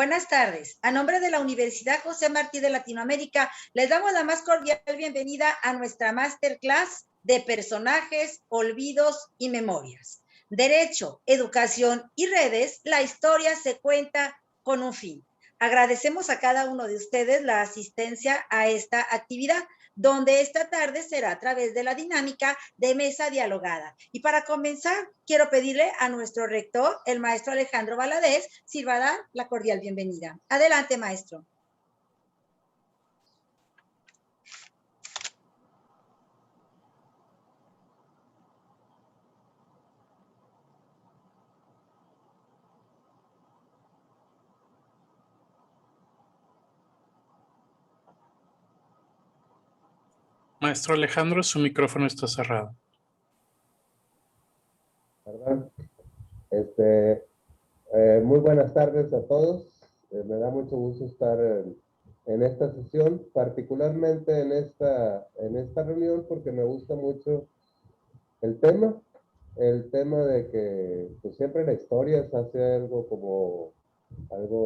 Buenas tardes. A nombre de la Universidad José Martí de Latinoamérica, les damos la más cordial bienvenida a nuestra masterclass de personajes, olvidos y memorias. Derecho, educación y redes, la historia se cuenta con un fin. Agradecemos a cada uno de ustedes la asistencia a esta actividad, donde esta tarde será a través de la dinámica de mesa dialogada. Y para comenzar, quiero pedirle a nuestro rector, el maestro Alejandro Valadez, si va a dar la cordial bienvenida. Adelante, maestro. Maestro Alejandro, su micrófono está cerrado. ¿Verdad? Muy buenas tardes a todos. Me da mucho gusto estar en esta sesión, particularmente en esta reunión, porque me gusta mucho el tema de que pues, siempre la historia se hace algo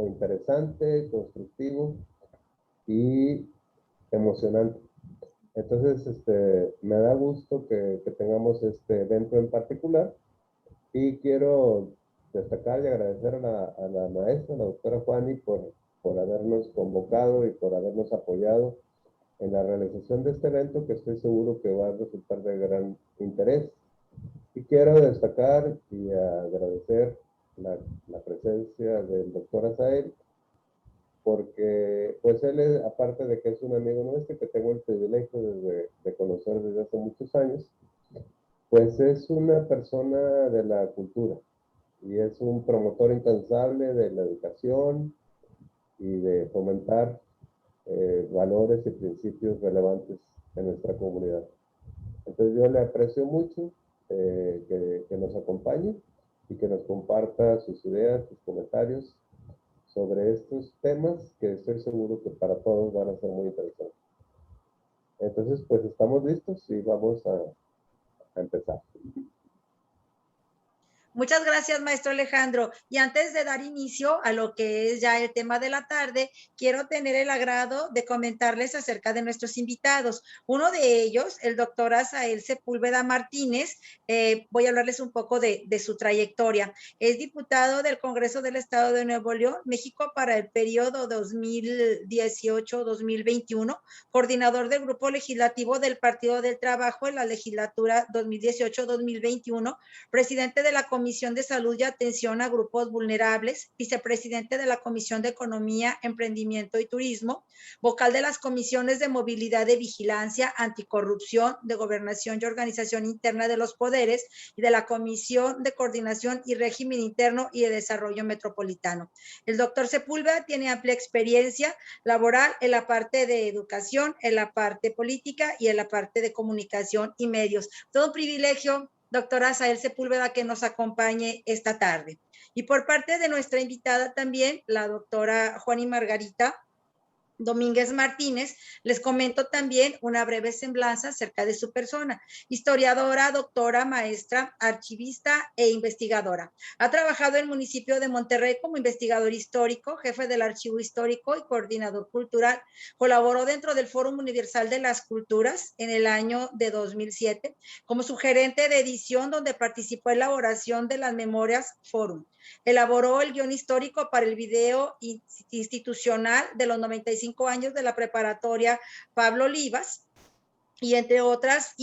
interesante, constructivo y emocionante. Entonces, me da gusto que tengamos este evento en particular y quiero destacar y agradecer a la maestra, la doctora Juani, por habernos convocado y por habernos apoyado en la realización de este evento, que estoy seguro que va a resultar de gran interés. Y quiero destacar y agradecer la presencia del doctor Asael, porque pues él es, aparte de que es un amigo nuestro, que tengo el privilegio de conocer desde hace muchos años, pues es una persona de la cultura y es un promotor incansable de la educación y de fomentar valores y principios relevantes en nuestra comunidad. Entonces yo le aprecio mucho que nos acompañe y que nos comparta sus ideas, sus comentarios sobre estos temas que estoy seguro que para todos van a ser muy interesantes. Entonces, pues estamos listos y vamos a empezar. Muchas gracias, maestro Alejandro. Y antes de dar inicio a lo que es ya el tema de la tarde, quiero tener el agrado de comentarles acerca de nuestros invitados. Uno de ellos, el doctor Asael Sepúlveda Martínez, voy a hablarles un poco de su trayectoria. Es diputado del Congreso del Estado de Nuevo León, México, para el periodo 2018-2021, coordinador del Grupo Legislativo del Partido del Trabajo en la legislatura 2018-2021, presidente de la Comisión de Salud y Atención a Grupos Vulnerables, vicepresidente de la Comisión de Economía, Emprendimiento y Turismo, vocal de las comisiones de Movilidad y Vigilancia, Anticorrupción, de Gobernación y Organización Interna de los Poderes y de la Comisión de Coordinación y Régimen Interno y de Desarrollo Metropolitano. El doctor Sepúlveda tiene amplia experiencia laboral en la parte de educación, en la parte política y en la parte de comunicación y medios. Todo un privilegio, doctora Asael Sepúlveda, que nos acompañe esta tarde. Y por parte de nuestra invitada también, la doctora Juani Margarita Domínguez Martínez, les comento también una breve semblanza acerca de su persona. Historiadora, doctora, maestra, archivista e investigadora. Ha trabajado en el municipio de Monterrey como investigador histórico, jefe del Archivo Histórico y coordinador cultural. Colaboró dentro del Fórum Universal de las Culturas en el año de 2007 como sugerente de edición, donde participó en la elaboración de las memorias Fórum. Elaboró el guión histórico para el video institucional de los 95 años de la preparatoria Pablo Olivas, y entre otras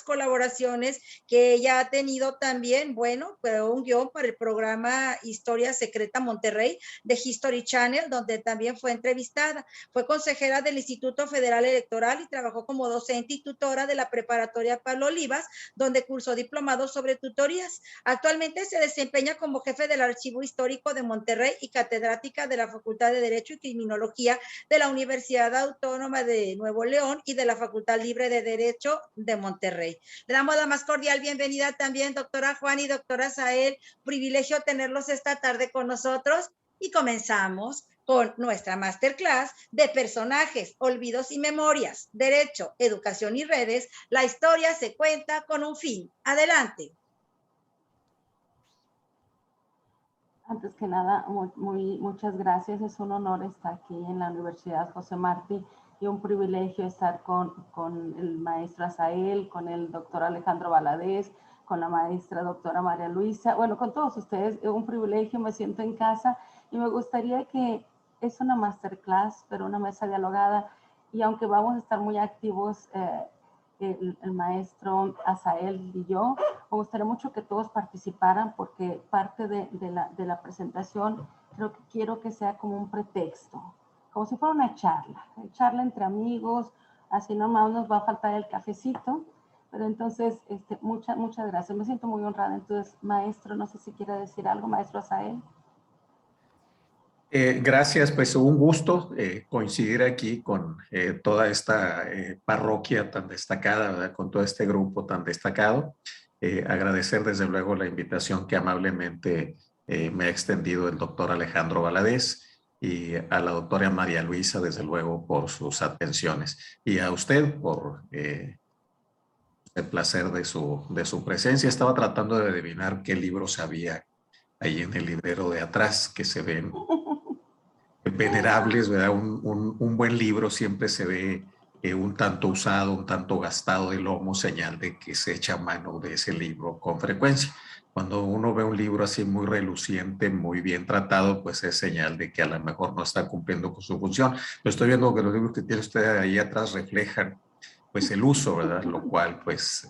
colaboraciones que ella ha tenido también, bueno, un guión para el programa Historia Secreta Monterrey de History Channel, donde también fue entrevistada. Fue consejera del Instituto Federal Electoral y trabajó como docente y tutora de la preparatoria Pablo Olivas, donde cursó diplomados sobre tutorías. Actualmente se desempeña como jefe del Archivo Histórico de Monterrey y catedrática de la Facultad de Derecho y Criminología de la Universidad Autónoma de Nuevo León y de la Facultad Libre de Derecho de Monterrey. Le damos la más cordial bienvenida también, doctora Juan y doctora Asael. Privilegio tenerlos esta tarde con nosotros y comenzamos con nuestra masterclass de personajes, olvidos y memorias, derecho, educación y redes. La historia se cuenta con un fin. Adelante. Antes que nada, muchas gracias. Es un honor estar aquí en la Universidad José Martí y un privilegio estar con el maestro Asael, con el doctor Alejandro Valadez, con la maestra doctora María Luisa, bueno, con todos ustedes. Es un privilegio, me siento en casa y me gustaría que es una masterclass, pero una mesa dialogada, y aunque vamos a estar muy activos, el maestro Asael y yo, me gustaría mucho que todos participaran, porque parte de la presentación quiero que sea como un pretexto, como si fuera una charla entre amigos, así nomás nos va a faltar el cafecito, pero entonces muchas gracias, me siento muy honrada. Entonces, maestro, no sé si quiere decir algo, maestro Asael. Gracias, pues un gusto coincidir aquí con toda esta parroquia tan destacada, ¿verdad? Con todo este grupo tan destacado. Agradecer desde luego la invitación que amablemente me ha extendido el doctor Alejandro Valadez, y a la doctora María Luisa, desde luego, por sus atenciones, y a usted por el placer de su presencia. Estaba tratando de adivinar qué libros había ahí en el librero de atrás, que se ven venerables, ¿verdad? Un buen libro siempre se ve un tanto usado, un tanto gastado de lomo, señal de que se echa mano de ese libro con frecuencia. Cuando uno ve un libro así muy reluciente, muy bien tratado, pues es señal de que a lo mejor no está cumpliendo con su función. Lo estoy viendo que los libros que tiene usted ahí atrás reflejan pues el uso, ¿verdad? Lo cual pues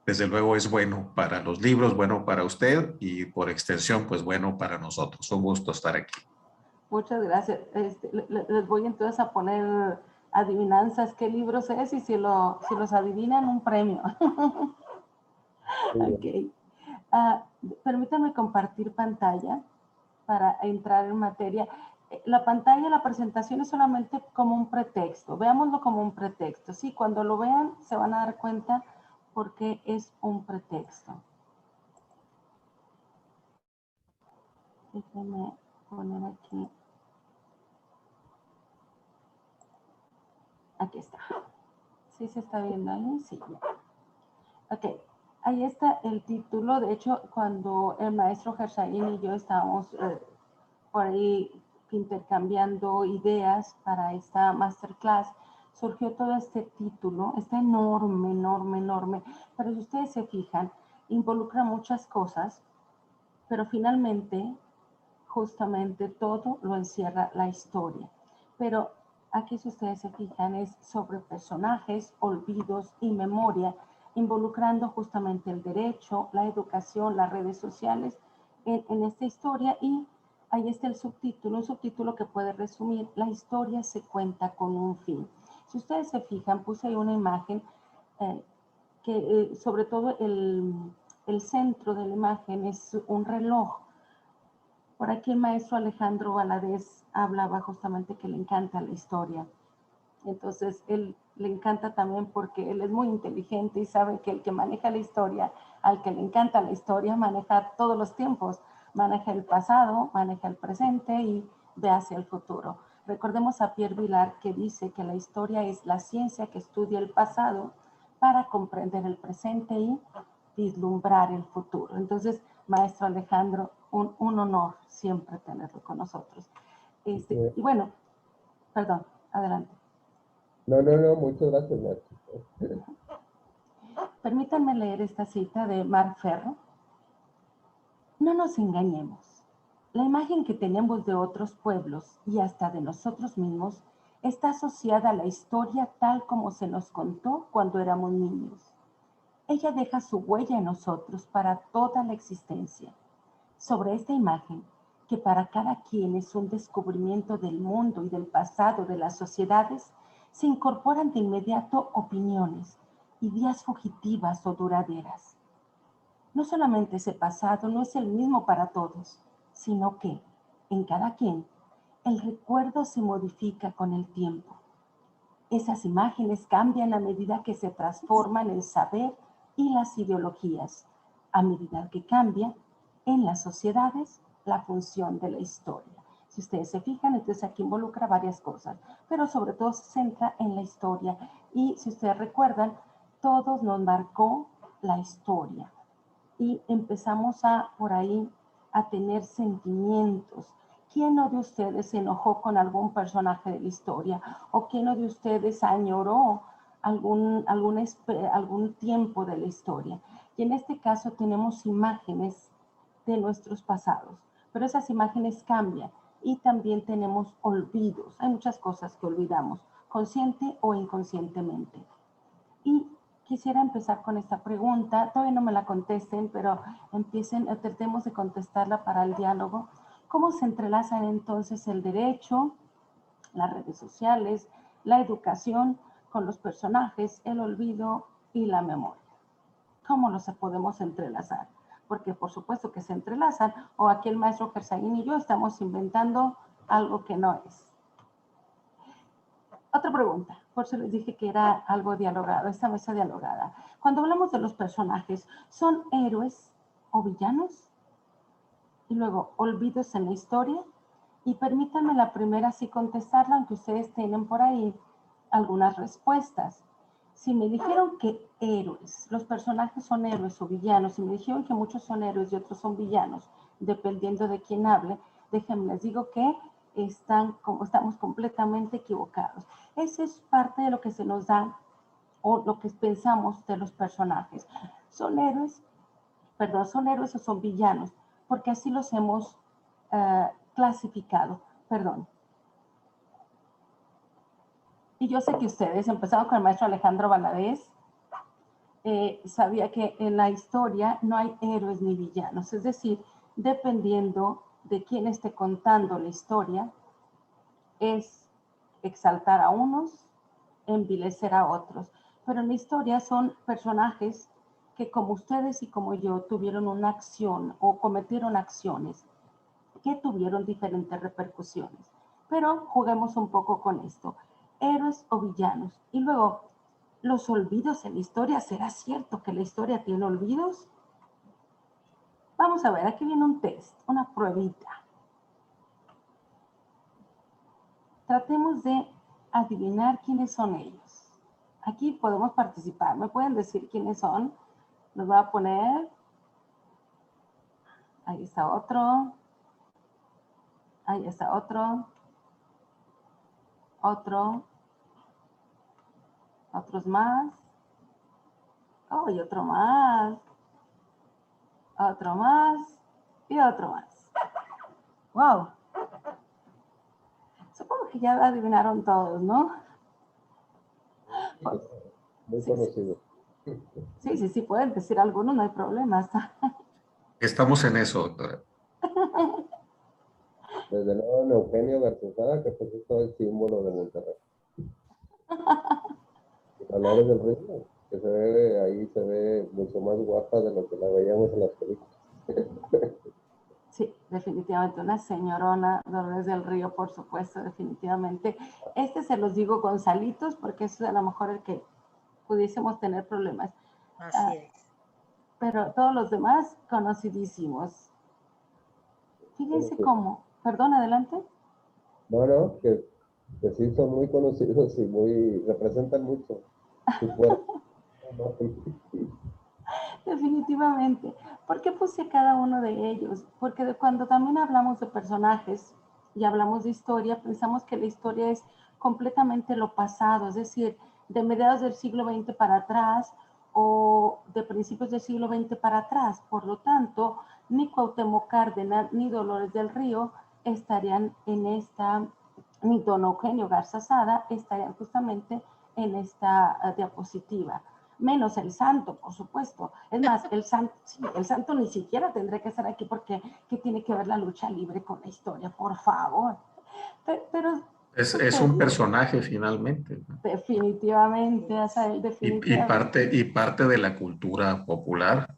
desde luego es bueno para los libros, bueno para usted, y por extensión pues bueno para nosotros. Un gusto estar aquí. Muchas gracias. Les voy entonces a poner adivinanzas, qué libros es, y si los adivinan, un premio. Ok. Permítanme compartir pantalla para entrar en materia. La pantalla, la presentación es solamente como un pretexto. Veámoslo como un pretexto. Sí, cuando lo vean se van a dar cuenta por qué es un pretexto. Déjenme poner aquí. Aquí está. ¿Sí se está viendo ahí? Sí. Ok. Ahí está el título. De hecho, cuando el maestro Gershain y yo estábamos por ahí intercambiando ideas para esta masterclass, surgió todo este título. Está enorme, enorme, enorme. Pero si ustedes se fijan, involucra muchas cosas, pero finalmente, justamente todo lo encierra la historia. Pero aquí, si ustedes se fijan, es sobre personajes, olvidos y memoria, involucrando justamente el derecho, la educación, las redes sociales en esta historia. Y ahí está el subtítulo, un subtítulo que puede resumir: la historia se cuenta con un fin. Si ustedes se fijan, puse ahí una imagen que sobre todo el centro de la imagen es un reloj. Por aquí el maestro Alejandro Valadez hablaba justamente que le encanta la historia. Entonces, él le encanta también porque él es muy inteligente y sabe que el que maneja la historia, al que le encanta la historia, maneja todos los tiempos. Maneja el pasado, maneja el presente y ve hacia el futuro. Recordemos a Pierre Vilar, que dice que la historia es la ciencia que estudia el pasado para comprender el presente y vislumbrar el futuro. Entonces, maestro Alejandro, un honor siempre tenerlo con nosotros. Y bueno, perdón, adelante. No, muchas gracias, Nacho. Permítanme leer esta cita de Marc Ferro. No nos engañemos. La imagen que tenemos de otros pueblos y hasta de nosotros mismos está asociada a la historia tal como se nos contó cuando éramos niños. Ella deja su huella en nosotros para toda la existencia. Sobre esta imagen, que para cada quien es un descubrimiento del mundo y del pasado de las sociedades, se incorporan de inmediato opiniones, ideas fugitivas o duraderas. No solamente ese pasado no es el mismo para todos, sino que, en cada quien, el recuerdo se modifica con el tiempo. Esas imágenes cambian a medida que se transforman el saber y las ideologías, a medida que cambia en las sociedades la función de la historia. Si ustedes se fijan, entonces aquí involucra varias cosas, pero sobre todo se centra en la historia. Y si ustedes recuerdan, todos nos marcó la historia. Y empezamos a, por ahí, a tener sentimientos. ¿Quién no de ustedes se enojó con algún personaje de la historia? ¿O quién no de ustedes añoró algún tiempo de la historia? Y en este caso tenemos imágenes de nuestros pasados, pero esas imágenes cambian y también tenemos olvidos. Hay muchas cosas que olvidamos, consciente o inconscientemente. Y quisiera empezar con esta pregunta. Todavía no me la contesten, pero tratemos de contestarla para el diálogo. ¿Cómo se entrelazan entonces el derecho, las redes sociales, la educación con los personajes, el olvido y la memoria? ¿Cómo los podemos entrelazar? Porque por supuesto que se entrelazan, o aquí el maestro Gersaín y yo estamos inventando algo que no es. Otra pregunta, por eso les dije que era algo dialogado, esta mesa dialogada. Cuando hablamos de los personajes, ¿son héroes o villanos? Y luego, olvidos en la historia. Y permítanme la primera sí contestarla, aunque ustedes tienen por ahí algunas respuestas. Si me dijeron que héroes, los personajes son héroes o villanos, si me dijeron que muchos son héroes y otros son villanos, dependiendo de quién hable, déjenme les digo que estamos completamente equivocados. Eso es parte de lo que se nos da o lo que pensamos de los personajes. ¿Son héroes o son villanos? Porque así los hemos clasificado. Y yo sé que ustedes, empezando con el maestro Alejandro Valadez, sabía que en la historia no hay héroes ni villanos. Es decir, dependiendo de quién esté contando la historia, es exaltar a unos, envilecer a otros. Pero en la historia son personajes que, como ustedes y como yo, tuvieron una acción o cometieron acciones que tuvieron diferentes repercusiones. Pero juguemos un poco con esto. Héroes o villanos. Y luego, los olvidos en la historia. ¿Será cierto que la historia tiene olvidos? Vamos a ver, aquí viene un test, una pruebita. Tratemos de adivinar quiénes son ellos. Aquí podemos participar. ¿Me pueden decir quiénes son? Los voy a poner. Ahí está otro. Ahí está otro. Otro. Otros más. Oh, y otro más. Otro más. Y otro más. ¡Wow! Supongo que ya adivinaron todos, ¿no? Muy conocido. Sí, pueden decir algunos, no hay problema. Estamos en eso, doctora. Desde luego en Eugenio Garzazada, que pues es todo el símbolo de Monterrey. Dolores del Río, que se ve mucho más guapa de lo que la veíamos en las películas. Sí, definitivamente, una señorona, Dolores del Río, por supuesto, definitivamente. Se los digo Gonzalitos, porque eso es a lo mejor el que pudiésemos tener problemas. Así es. Pero todos los demás, conocidísimos. Fíjense cómo. Perdón, adelante. No, que sí son muy conocidos y representan mucho su cuerpo. Definitivamente. ¿Por qué puse cada uno de ellos? Porque cuando también hablamos de personajes y hablamos de historia, pensamos que la historia es completamente lo pasado, es decir, de mediados del siglo XX para atrás o de principios del siglo XX para atrás. Por lo tanto, ni Cuauhtémoc Cárdenas ni Dolores del Río estarían en esta, ni don Eugenio Garzazada estarían justamente en esta diapositiva. Menos el santo, por supuesto. Es más, el santo ni siquiera tendría que estar aquí porque ¿qué tiene que ver la lucha libre con la historia? Por favor. Pero es un personaje finalmente, ¿no? Definitivamente, Asael, definitivamente. Y parte de la cultura popular.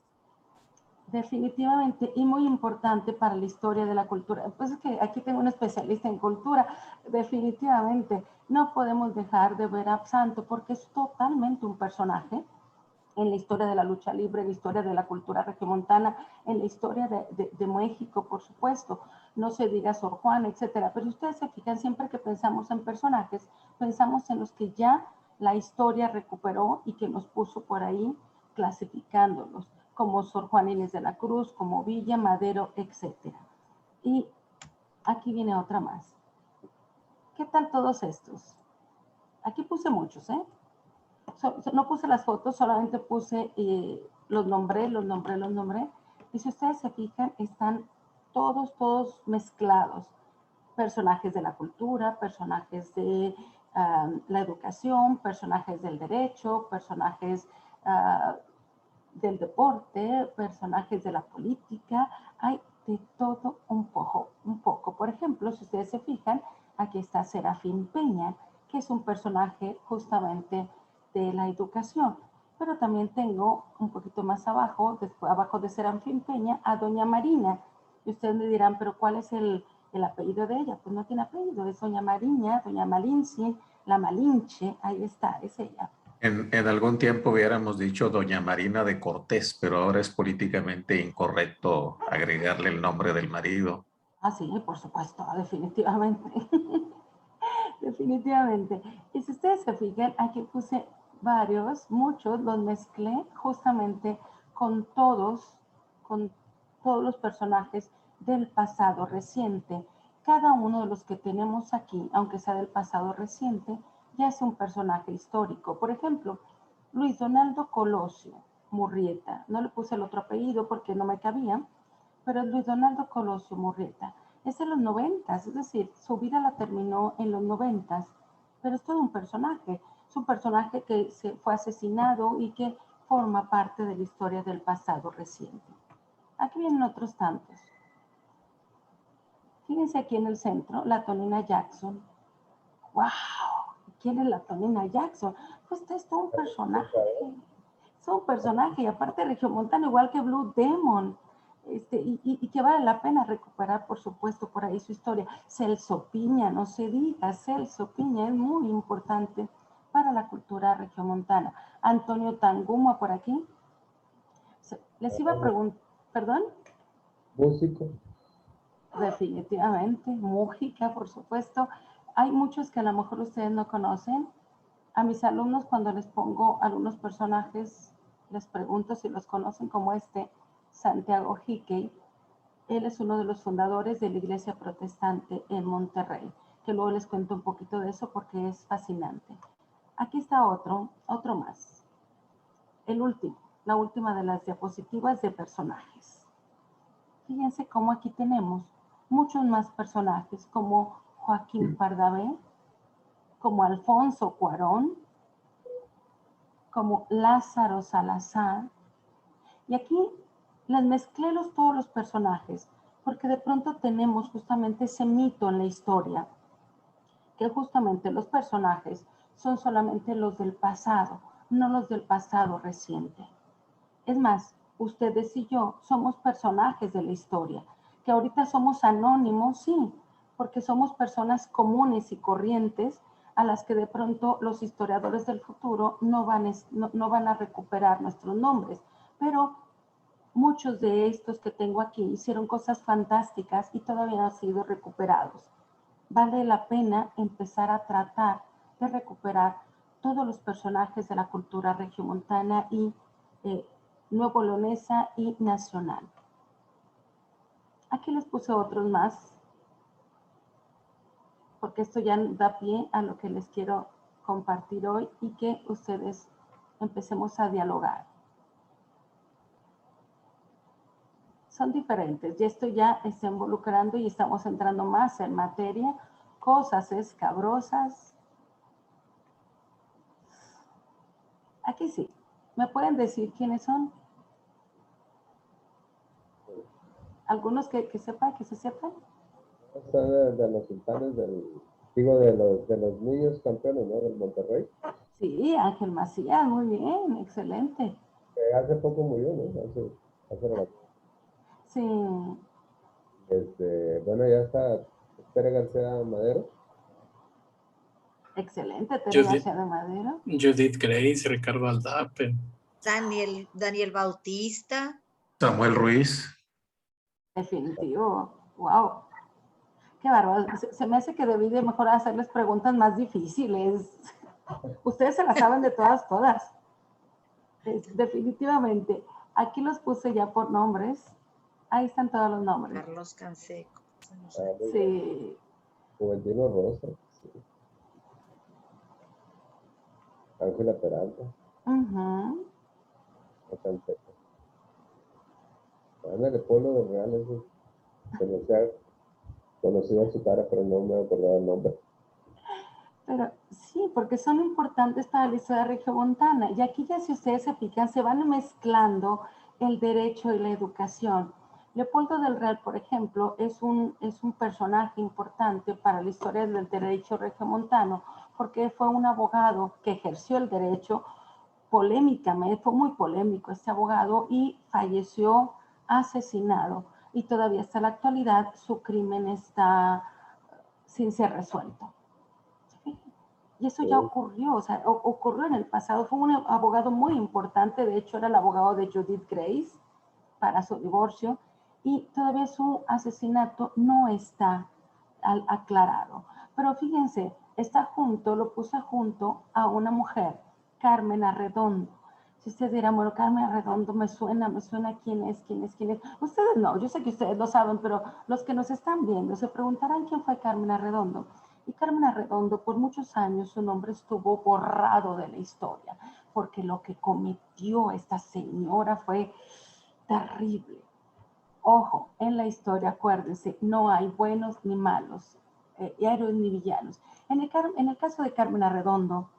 Definitivamente, y muy importante para la historia de la cultura. Pues es que aquí tengo un especialista en cultura. Definitivamente, no podemos dejar de ver a Santo porque es totalmente un personaje en la historia de la lucha libre, en la historia de la cultura regiomontana, en la historia de México, por supuesto. No se diga Sor Juana, etcétera. Pero ustedes se fijan, siempre que pensamos en personajes, pensamos en los que ya la historia recuperó y que nos puso por ahí clasificándolos. como Sor Juana Inés de la Cruz, como Villa, Madero, etc. Y aquí viene otra más. ¿Qué tal todos estos? Aquí puse muchos, ¿eh? No puse las fotos, solamente puse, los nombré. Y si ustedes se fijan, están todos mezclados. Personajes de la cultura, personajes de la educación, personajes del derecho, personajes del deporte, personajes de la política. Hay de todo un poco. Por ejemplo, si ustedes se fijan, aquí está Serafín Peña, que es un personaje justamente de la educación. Pero también tengo un poquito más abajo, abajo de Serafín Peña, a Doña Marina. Y ustedes me dirán, ¿pero cuál es el apellido de ella? Pues no tiene apellido, es Doña Mariña, Doña Malinche, la Malinche, ahí está, es ella. En algún tiempo hubiéramos dicho Doña Marina de Cortés, pero ahora es políticamente incorrecto agregarle el nombre del marido. Ah, sí, por supuesto, definitivamente. Definitivamente. Y si ustedes se fijan, aquí puse muchos, los mezclé justamente con todos los personajes del pasado reciente. Cada uno de los que tenemos aquí, aunque sea del pasado reciente, ya es un personaje histórico. Por ejemplo, Luis Donaldo Colosio Murrieta. No le puse el otro apellido porque no me cabía, pero es Luis Donaldo Colosio Murrieta. Es de los 90, es decir, su vida la terminó en los 90, pero es todo un personaje. Es un personaje que fue asesinado y que forma parte de la historia del pasado reciente. Aquí vienen otros tantos. Fíjense aquí en el centro, la Tonina Jackson. ¡Wow! ¿Quién es la Tonina Jackson? Pues es todo un personaje. Es un personaje y aparte regiomontano, igual que Blue Demon. Y que vale la pena recuperar, por supuesto, por ahí su historia. Celso Piña, no se diga, Celso Piña es muy importante para la cultura regiomontana. Antonio Tanguma por aquí. Les iba a preguntar, ¿perdón? Músico. Definitivamente, Mújica, por supuesto. Hay muchos que a lo mejor ustedes no conocen. A mis alumnos, cuando les pongo algunos personajes, les pregunto si los conocen, como Santiago Hickey. Él es uno de los fundadores de la Iglesia Protestante en Monterrey, que luego les cuento un poquito de eso porque es fascinante. Aquí está otro más. El último, la última de las diapositivas de personajes. Fíjense cómo aquí tenemos muchos más personajes, como Joaquín Pardavé, como Alfonso Cuarón, como Lázaro Salazar. Y aquí les mezclé todos los personajes, porque de pronto tenemos justamente ese mito en la historia, que justamente los personajes son solamente los del pasado, no los del pasado reciente. Es más, ustedes y yo somos personajes de la historia, que ahorita somos anónimos, sí, porque somos personas comunes y corrientes a las que de pronto los historiadores del futuro no van a recuperar nuestros nombres, pero muchos de estos que tengo aquí hicieron cosas fantásticas y todavía no han sido recuperados. Vale la pena empezar a tratar de recuperar todos los personajes de la cultura regiomontana y nuevo leonesa y nacional. Aquí les puse otros más, porque esto ya da pie a lo que les quiero compartir hoy y que ustedes empecemos a dialogar. Son diferentes y esto ya está involucrando y estamos entrando más en materia, cosas escabrosas. Aquí sí, ¿me pueden decir quiénes son? ¿Algunos que sepan, que se sepan? Son de los sultanes de los niños campeones, ¿no? Del Monterrey. Sí, Ángel Macías, muy bien, excelente. Hace poco murió, ¿no? Hace rato. Sí. Bueno, ya está Tere García Madero. Excelente, Tere García de Madero. Judith Grace, Ricardo Aldape. Daniel Bautista. Samuel Ruiz. Definitivo, wow. Qué bárbaro. Se me hace que debí de mejor hacerles preguntas más difíciles. Ustedes se las saben de todas. Definitivamente. Aquí los puse ya por nombres. Ahí están todos los nombres. Carlos Canseco. Sí. Juventino Rosa. Sí. Ángela Peralta. Ujú. Canseco. Ándale, Polo del Real, eso. Se me ha conocido su cara, pero no me acordaba el nombre. Pero sí, porque son importantes para la historia regiomontana. Y aquí ya si ustedes se fijan, se van mezclando el derecho y la educación. Leopoldo del Real, por ejemplo, es un personaje importante para la historia del derecho regiomontano, porque fue un abogado que ejerció el derecho polémicamente, fue muy polémico este abogado y falleció asesinado. Y todavía hasta la actualidad su crimen está sin ser resuelto. Y eso ya ocurrió, o sea, ocurrió en el pasado. Fue un abogado muy importante, de hecho era el abogado de Judith Grace para su divorcio, y todavía su asesinato no está aclarado. Pero fíjense, está junto, lo puse junto a una mujer, Carmen Arredondo. Si ustedes dirán, bueno, Carmen Arredondo me suena quién es. Ustedes no, yo sé que ustedes lo saben, pero los que nos están viendo se preguntarán quién fue Carmen Arredondo. Y Carmen Arredondo, por muchos años, su nombre estuvo borrado de la historia, porque lo que cometió esta señora fue terrible. Ojo, en la historia, acuérdense, no hay buenos ni malos, héroes ni villanos. En el caso de Carmen Arredondo,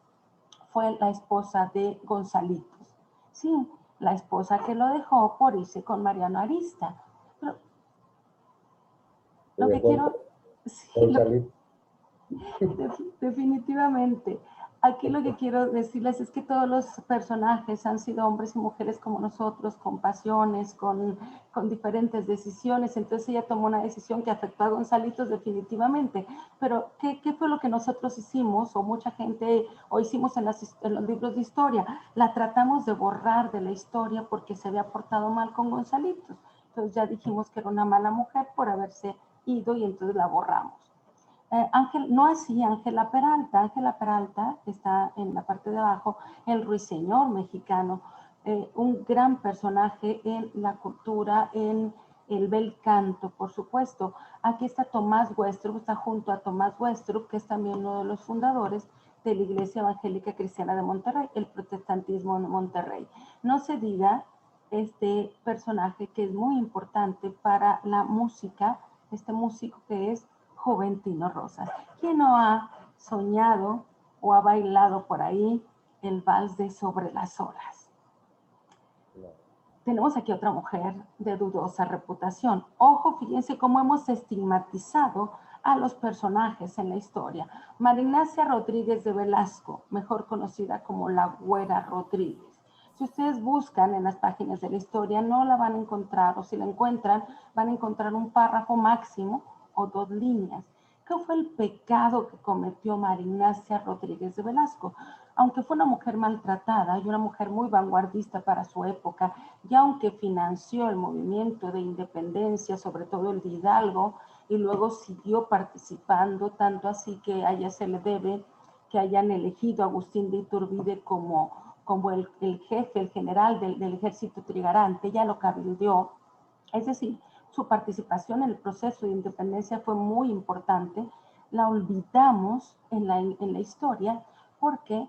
fue la esposa de Gonzalitos. Sí, la esposa que lo dejó por irse con Mariano Arista. Pero lo que quiero... Sí, definitivamente. Aquí lo que quiero decirles es que todos los personajes han sido hombres y mujeres como nosotros, con pasiones, con diferentes decisiones. Entonces ella tomó una decisión que afectó a Gonzalitos definitivamente. Pero ¿qué fue lo que nosotros hicimos, o mucha gente, o hicimos en los libros de historia? La tratamos de borrar de la historia porque se había portado mal con Gonzalitos. Entonces ya dijimos que era una mala mujer por haberse ido y entonces la borramos. No así Ángela Peralta. Ángela Peralta está en la parte de abajo, el ruiseñor mexicano, un gran personaje en la cultura, en el bel canto, por supuesto. Aquí está Tomás Westrup, está junto a Tomás Westrup, que es también uno de los fundadores de la Iglesia Evangélica Cristiana de Monterrey, el protestantismo de Monterrey. No se diga este personaje que es muy importante para la música, este músico que es Juventino Rosas. ¿Quién no ha soñado o ha bailado por ahí el vals de Sobre las Olas? Tenemos aquí otra mujer de dudosa reputación. Ojo, fíjense cómo hemos estigmatizado a los personajes en la historia. María Ignacia Rodríguez de Velasco, mejor conocida como la Güera Rodríguez. Si ustedes buscan en las páginas de la historia, no la van a encontrar, o si la encuentran, van a encontrar un párrafo máximo o 2 líneas. ¿Qué fue el pecado que cometió María Ignacia Rodríguez de Velasco? Aunque fue una mujer maltratada y una mujer muy vanguardista para su época, y aunque financió el movimiento de independencia, sobre todo el de Hidalgo, y luego siguió participando, tanto así que a ella se le debe que hayan elegido a Agustín de Iturbide como el jefe, el general del ejército trigarante, ella lo cabildeó. Es decir, su participación en el proceso de independencia fue muy importante. La olvidamos en la historia porque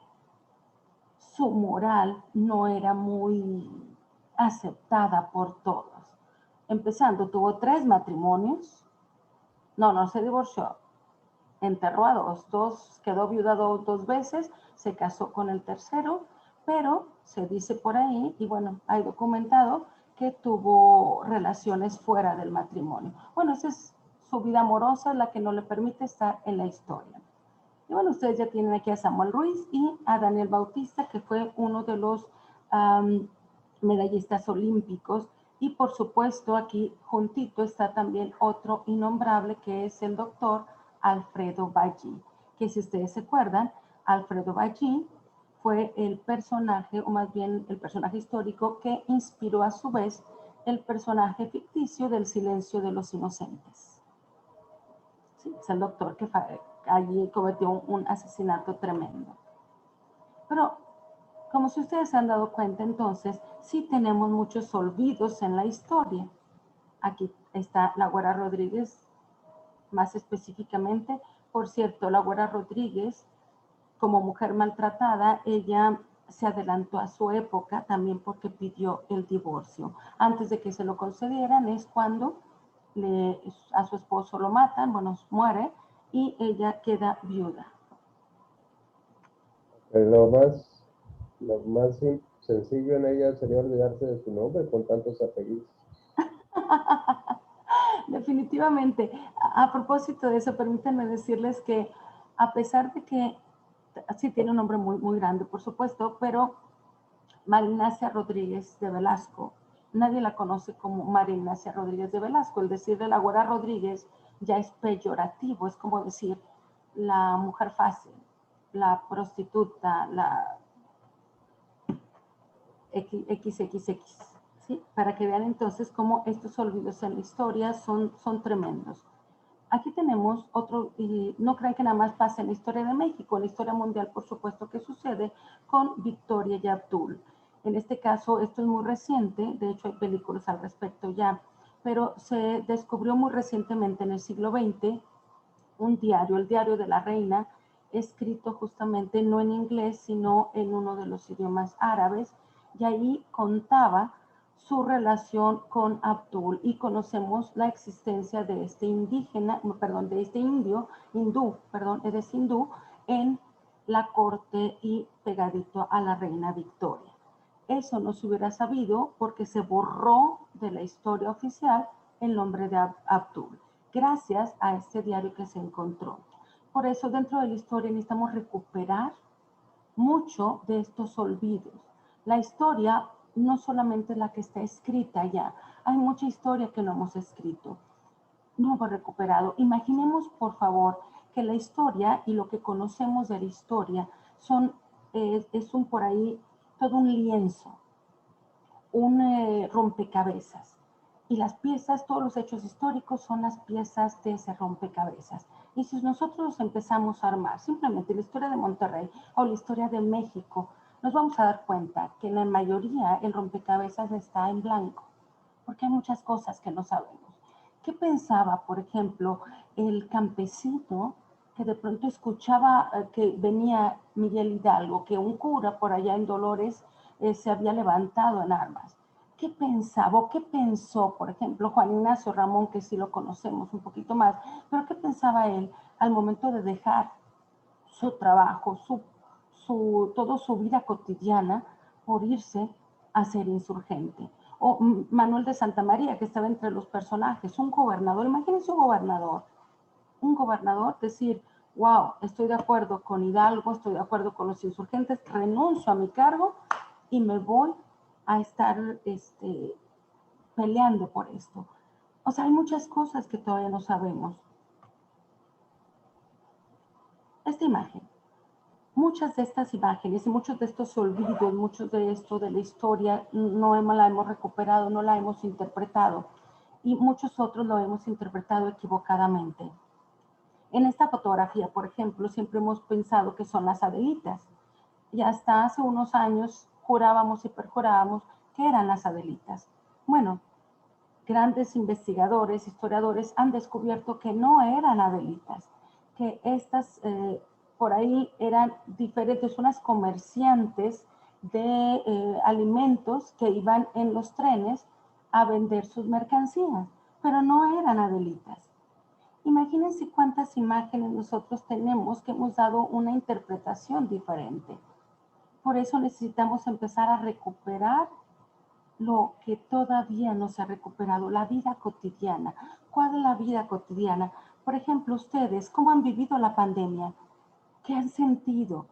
su moral no era muy aceptada por todos. Empezando, tuvo 3 matrimonios. No se divorció. Enterró a 2, quedó viuda 2 veces, se casó con el tercero, pero se dice por ahí, y bueno, hay documentado, que tuvo relaciones fuera del matrimonio. Bueno, esa es su vida amorosa, la que no le permite estar en la historia. Y bueno, ustedes ya tienen aquí a Samuel Ruiz y a Daniel Bautista, que fue uno de los medallistas olímpicos. Y por supuesto, aquí juntito está también otro innombrable, que es el doctor Alfredo Ballí, que si ustedes se acuerdan, Alfredo Ballí fue el personaje, o más bien el personaje histórico, que inspiró a su vez el personaje ficticio del Silencio de los Inocentes. Sí, es el doctor que allí cometió un asesinato tremendo. Pero como si ustedes se han dado cuenta, entonces, sí tenemos muchos olvidos en la historia. Aquí está la Güera Rodríguez, más específicamente. Por cierto, la Güera Rodríguez, como mujer maltratada, ella se adelantó a su época también porque pidió el divorcio. Antes de que se lo concedieran es cuando a su esposo lo matan, bueno, muere, y ella queda viuda. Lo más sencillo en ella sería olvidarse de su nombre con tantos apellidos. Definitivamente. A propósito de eso, permítanme decirles que a pesar de que sí tiene un nombre muy, muy grande, por supuesto, pero María Ignacia Rodríguez de Velasco, nadie la conoce como María Ignacia Rodríguez de Velasco. El decir de la Güera Rodríguez ya es peyorativo, es como decir la mujer fácil, la prostituta, la XXX. ¿Sí? Para que vean entonces cómo estos olvidos en la historia son tremendos. Aquí tenemos otro, y no crean que nada más pasa en la historia de México, en la historia mundial por supuesto que sucede con Victoria y Abdul. En este caso esto es muy reciente, de hecho hay películas al respecto ya, pero se descubrió muy recientemente en el siglo XX un diario, el diario de la reina, escrito justamente no en inglés sino en uno de los idiomas árabes, y ahí contaba su relación con Abdul y conocemos la existencia de este indígena, perdón, de este hindú, es hindú, en la corte y pegadito a la reina Victoria. Eso no se hubiera sabido porque se borró de la historia oficial el nombre de Abdul, gracias a este diario que se encontró. Por eso dentro de la historia necesitamos recuperar mucho de estos olvidos. La historia no solamente la que está escrita ya, hay mucha historia que no hemos escrito, no hemos recuperado. Imaginemos, por favor, que la historia y lo que conocemos de la historia es un por ahí, todo un lienzo, un rompecabezas. Y las piezas, todos los hechos históricos son las piezas de ese rompecabezas. Y si nosotros empezamos a armar simplemente la historia de Monterrey o la historia de México, nos vamos a dar cuenta que en la mayoría el rompecabezas está en blanco, porque hay muchas cosas que no sabemos. ¿Qué pensaba, por ejemplo, el campesino que de pronto escuchaba que venía Miguel Hidalgo, que un cura por allá en Dolores se había levantado en armas? ¿Qué pensaba o qué pensó, por ejemplo, Juan Ignacio Ramón, que sí lo conocemos un poquito más, pero qué pensaba él al momento de dejar su trabajo, toda su vida cotidiana por irse a ser insurgente? O Manuel de Santa María, que estaba entre los personajes, un gobernador, imagínense un gobernador decir, wow, estoy de acuerdo con Hidalgo, estoy de acuerdo con los insurgentes, renuncio a mi cargo y me voy a estar peleando por esto. O sea, hay muchas cosas que todavía no sabemos. Esta imagen, muchas de estas imágenes y muchos de estos olvidos, muchos de esto de la historia, no la hemos recuperado, no la hemos interpretado, y muchos otros lo hemos interpretado equivocadamente. En esta fotografía, por ejemplo, siempre hemos pensado que son las Adelitas, y hasta hace unos años jurábamos y perjurábamos que eran las Adelitas. Bueno, grandes investigadores, historiadores han descubierto que no eran Adelitas, que estas por ahí eran diferentes, unas comerciantes de alimentos que iban en los trenes a vender sus mercancías, pero no eran Adelitas. Imagínense cuántas imágenes nosotros tenemos que hemos dado una interpretación diferente. Por eso necesitamos empezar a recuperar lo que todavía no se ha recuperado, la vida cotidiana. ¿Cuál es la vida cotidiana? Por ejemplo, ustedes, ¿cómo han vivido la pandemia? ¿Qué han sentido?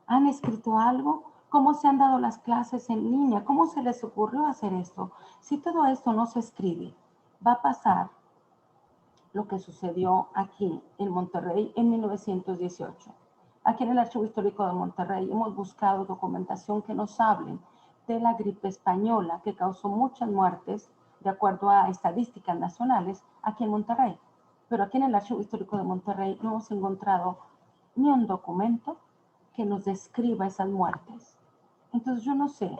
¿Han escrito algo? ¿Cómo se han dado las clases en línea? ¿Cómo se les ocurrió hacer esto? Si todo esto no se escribe, va a pasar lo que sucedió aquí en Monterrey en 1918. Aquí en el Archivo Histórico de Monterrey hemos buscado documentación que nos hablen de la gripe española que causó muchas muertes, de acuerdo a estadísticas nacionales, aquí en Monterrey. Pero aquí en el Archivo Histórico de Monterrey no hemos encontrado ni un documento que nos describa esas muertes. Entonces yo no sé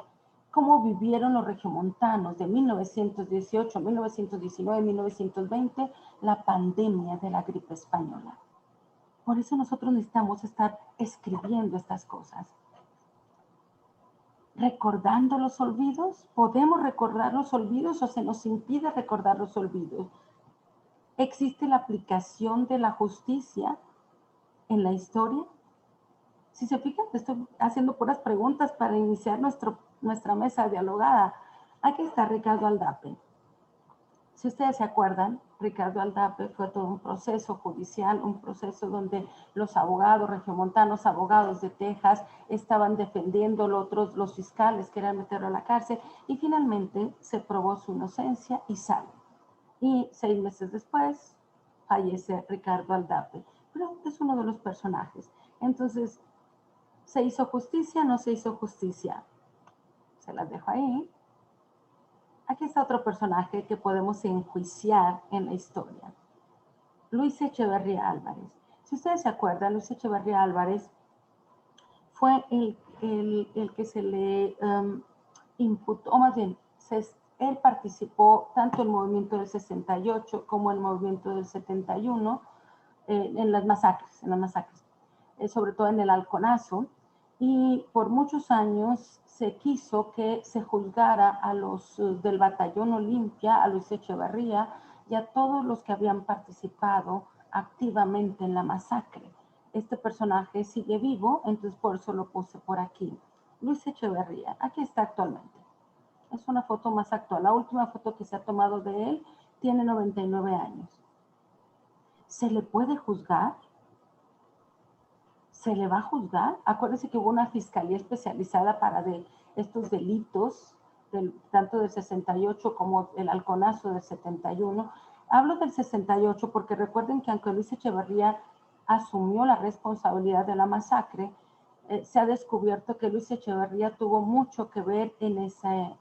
cómo vivieron los regiomontanos de 1918, 1919, 1920, la pandemia de la gripe española. Por eso nosotros necesitamos estar escribiendo estas cosas. ¿Recordando los olvidos? ¿Podemos recordar los olvidos o se nos impide recordar los olvidos? ¿Existe la aplicación de la justicia en la historia? Si se fijan, estoy haciendo puras preguntas para iniciar nuestra mesa dialogada. Aquí está Ricardo Aldape. Si ustedes se acuerdan, Ricardo Aldape fue todo un proceso judicial, un proceso donde los abogados regiomontanos, abogados de Texas, estaban defendiendo los fiscales querían meterlo a la cárcel y finalmente se probó su inocencia y sale. Y 6 meses después fallece Ricardo Aldape. Pero es uno de los personajes. Entonces, ¿se hizo justicia? ¿No se hizo justicia? Se las dejo ahí. Aquí está otro personaje que podemos enjuiciar en la historia. Luis Echeverría Álvarez. Si ustedes se acuerdan, Luis Echeverría Álvarez fue el que se le imputó, o más bien, él participó tanto en el movimiento del 68 como en el movimiento del 71 en las masacres, sobre todo en el Halconazo. Y por muchos años se quiso que se juzgara a los del Batallón Olimpia, a Luis Echeverría y a todos los que habían participado activamente en la masacre. Este personaje sigue vivo, entonces por eso lo puse por aquí. Luis Echeverría, aquí está actualmente. Es una foto más actual. La última foto que se ha tomado de él tiene 99 años. ¿Se le puede juzgar? ¿Se le va a juzgar? Acuérdense que hubo una fiscalía especializada para estos delitos, tanto del 68 como el Halconazo del 71. Hablo del 68 porque recuerden que aunque Luis Echeverría asumió la responsabilidad de la masacre, se ha descubierto que Luis Echeverría tuvo mucho que ver en ese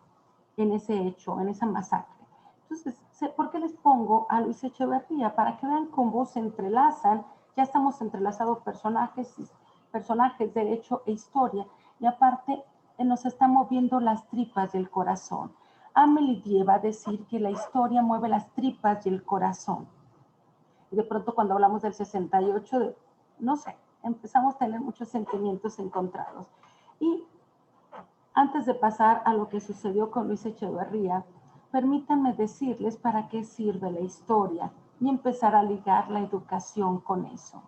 hecho, en esa masacre. Entonces, ¿por qué les pongo a Luis Echeverría? Para que vean cómo se entrelazan. Ya estamos entrelazados personajes, derecho e historia, y aparte nos están moviendo las tripas del corazón. Amélie Dié va a decir que la historia mueve las tripas y el corazón. Y de pronto cuando hablamos del 68, no sé, empezamos a tener muchos sentimientos encontrados. Y antes de pasar a lo que sucedió con Luis Echeverría, permítanme decirles para qué sirve la historia y empezar a ligar la educación con eso.